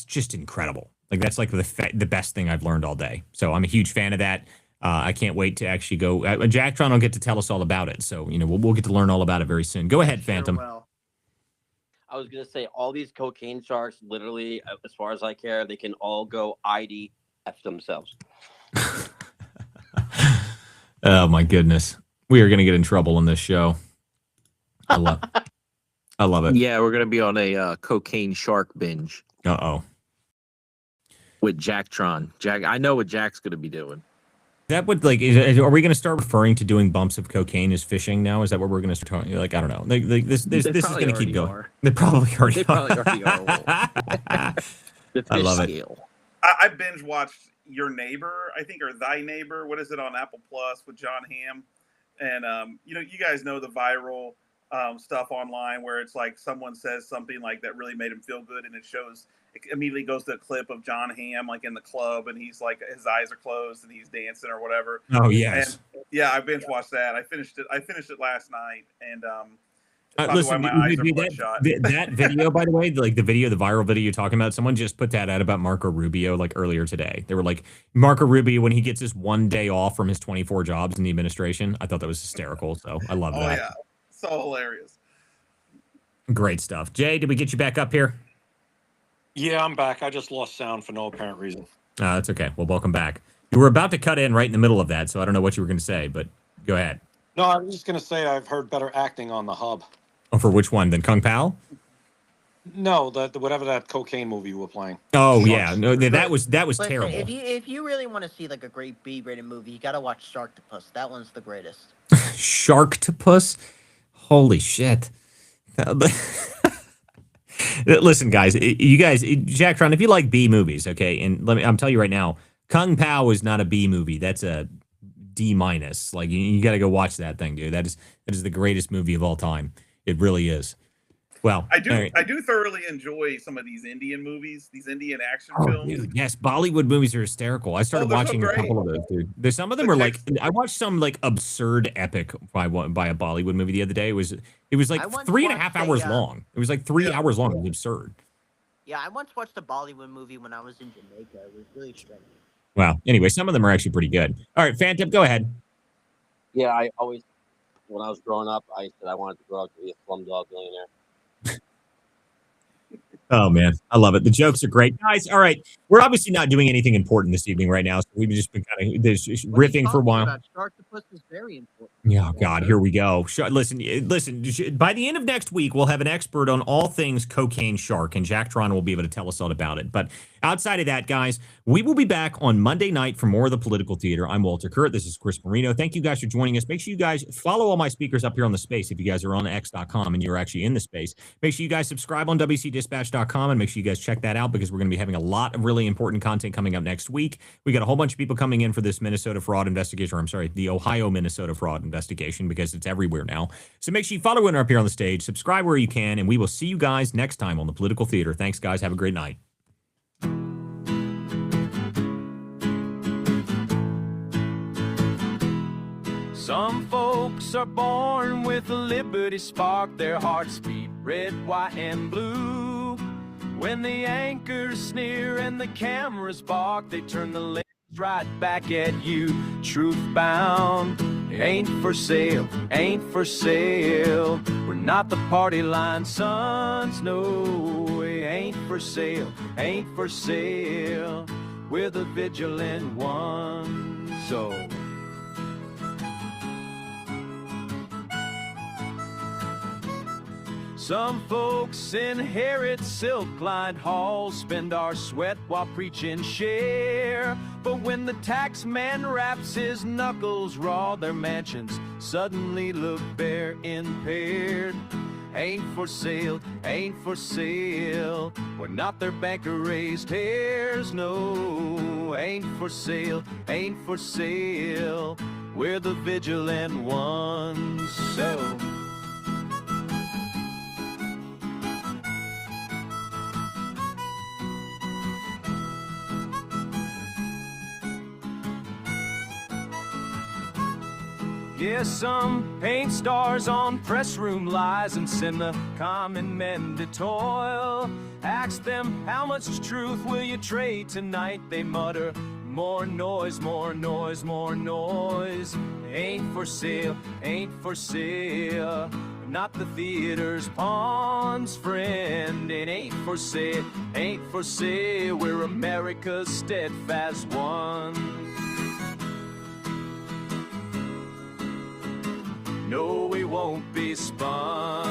Speaker 1: just incredible. Like, that's like the best thing I've learned all day. So I'm a huge fan of that. I can't wait to actually go. Jacktron will get to tell us all about it. So, we'll get to learn all about it very soon. Go ahead, Phantom.
Speaker 12: I was going to say, all these cocaine sharks, literally, as far as I care, they can all go IDF themselves.
Speaker 1: Oh, my goodness. We are going to get in trouble on this show. I love it.
Speaker 4: Yeah, we're going to be on a cocaine shark binge.
Speaker 1: Uh-oh.
Speaker 4: With Jacktron. I know what Jack's going to be doing.
Speaker 1: That would are we going to start referring to doing bumps of cocaine as fishing now? Is that what we're going to start talking? Like, I don't know. This is going to keep going.
Speaker 4: Are.
Speaker 1: They probably already
Speaker 4: are.
Speaker 1: The I love it.
Speaker 2: I binge watched Your Neighbor, I think, or Thy Neighbor. What is it on Apple Plus with John Hamm? And you guys know the viral stuff online where it's like someone says something like that really made him feel good, and it immediately goes to a clip of John Hamm like in the club, and he's like, his eyes are closed and he's dancing or whatever.
Speaker 1: Oh yes.
Speaker 2: And yeah, I binge watched that. I finished it last night, and
Speaker 1: listen, that video, by the way, like the viral video you're talking about, someone just put that out about Marco Rubio like earlier today. They were like, Marco Rubio, when he gets his one day off from his 24 jobs in the administration. I thought that was hysterical. So I love that.
Speaker 2: Oh yeah, so hilarious.
Speaker 1: Great stuff. Jay, did we get you back up here?
Speaker 14: Yeah, I'm back. I just lost sound for no apparent reason.
Speaker 1: That's okay. Well, welcome back. You were about to cut in right in the middle of that, so I don't know what you were going to say, but go ahead.
Speaker 14: No, I was just going to say I've heard better acting on the hub.
Speaker 1: Oh, for which one? Than Kung Pao?
Speaker 14: No, the whatever that cocaine movie you were playing.
Speaker 1: Oh yeah, no, that was
Speaker 5: Listen,
Speaker 1: terrible.
Speaker 5: If you really want to see like a great B-rated movie, you gotta watch Sharktopus. That one's the greatest.
Speaker 1: Sharktopus? Holy shit! Listen, guys, Jacktron, if you like B movies, okay, and I'm telling you right now, Kung Pao is not a B movie. That's a D-. Like you got to go watch that thing, dude. That is the greatest movie of all time. It really is. Well,
Speaker 2: I do
Speaker 1: right.
Speaker 2: I do thoroughly enjoy some of these Indian movies, these Indian action
Speaker 1: Oh,
Speaker 2: films.
Speaker 1: dude, yes, Bollywood movies are hysterical. I started
Speaker 2: they're so
Speaker 1: watching a
Speaker 2: great.
Speaker 1: couple of those, dude. There's some of them are like I watched some like absurd epic by a Bollywood movie the other day. It was like 3.5 hours long. It was like 3 hours long. It was absurd.
Speaker 5: Yeah, I once watched a Bollywood movie when I was in Jamaica. It was really strange.
Speaker 1: Wow. Anyway, some of them are actually pretty good. All right, Phantom, go ahead.
Speaker 12: Yeah, I always, when I was growing up, I said I wanted to grow up to be a Slumdog Millionaire.
Speaker 1: Oh man, I love it. The jokes are great, guys. All right, we're obviously not doing anything important this evening right now, so we've just been kind of riffing for a while.
Speaker 5: Sharktopus is very important.
Speaker 1: Yeah, God, here we go. Listen. By the end of next week, we'll have an expert on all things cocaine shark, and Jacktron will be able to tell us all about it. But outside of that, guys, We will be back on Monday night for more of the Political Theater. I'm Walter Curt. This is Chris Marino. Thank you guys for joining us. Make sure you guys follow all my speakers up here on the space if you guys are on x.com and you're actually in the space. Make sure you guys subscribe on wcdispatch.com and make sure you guys check that out because we're going to be having a lot of really important content coming up next week. We got a whole bunch of people coming in for this Minnesota fraud investigation, or I'm sorry, the Ohio-Minnesota fraud investigation because it's everywhere now. So make sure you follow when we're up here on the stage, subscribe where you can, and we will see you guys next time on the Political Theater. Thanks, guys. Have a great night.
Speaker 18: Some folks are born with a liberty spark. Their hearts beat red, white, and blue. When the anchors sneer and the cameras bark, they turn the lens right back at you. Truth bound, ain't for sale, ain't for sale. We're not the party line sons, no. We ain't for sale, ain't for sale. We're the vigilant ones, so... Some folks inherit silk-lined halls, spend our sweat while preaching share. But when the tax man wraps his knuckles raw, their mansions suddenly look bare, impaired. Ain't for sale, ain't for sale. We're not their banker-raised hairs, no. Ain't for sale, ain't for sale. We're the vigilant ones, so... Yes, some paint stars on press room lies and send the common men to toil. Ask them, how much truth will you trade tonight? They mutter, more noise, more noise, more noise. Ain't for sale, ain't for sale. Not the theater's pawns, friend. It ain't for sale, ain't for sale. We're America's steadfast one. No, we won't be spun.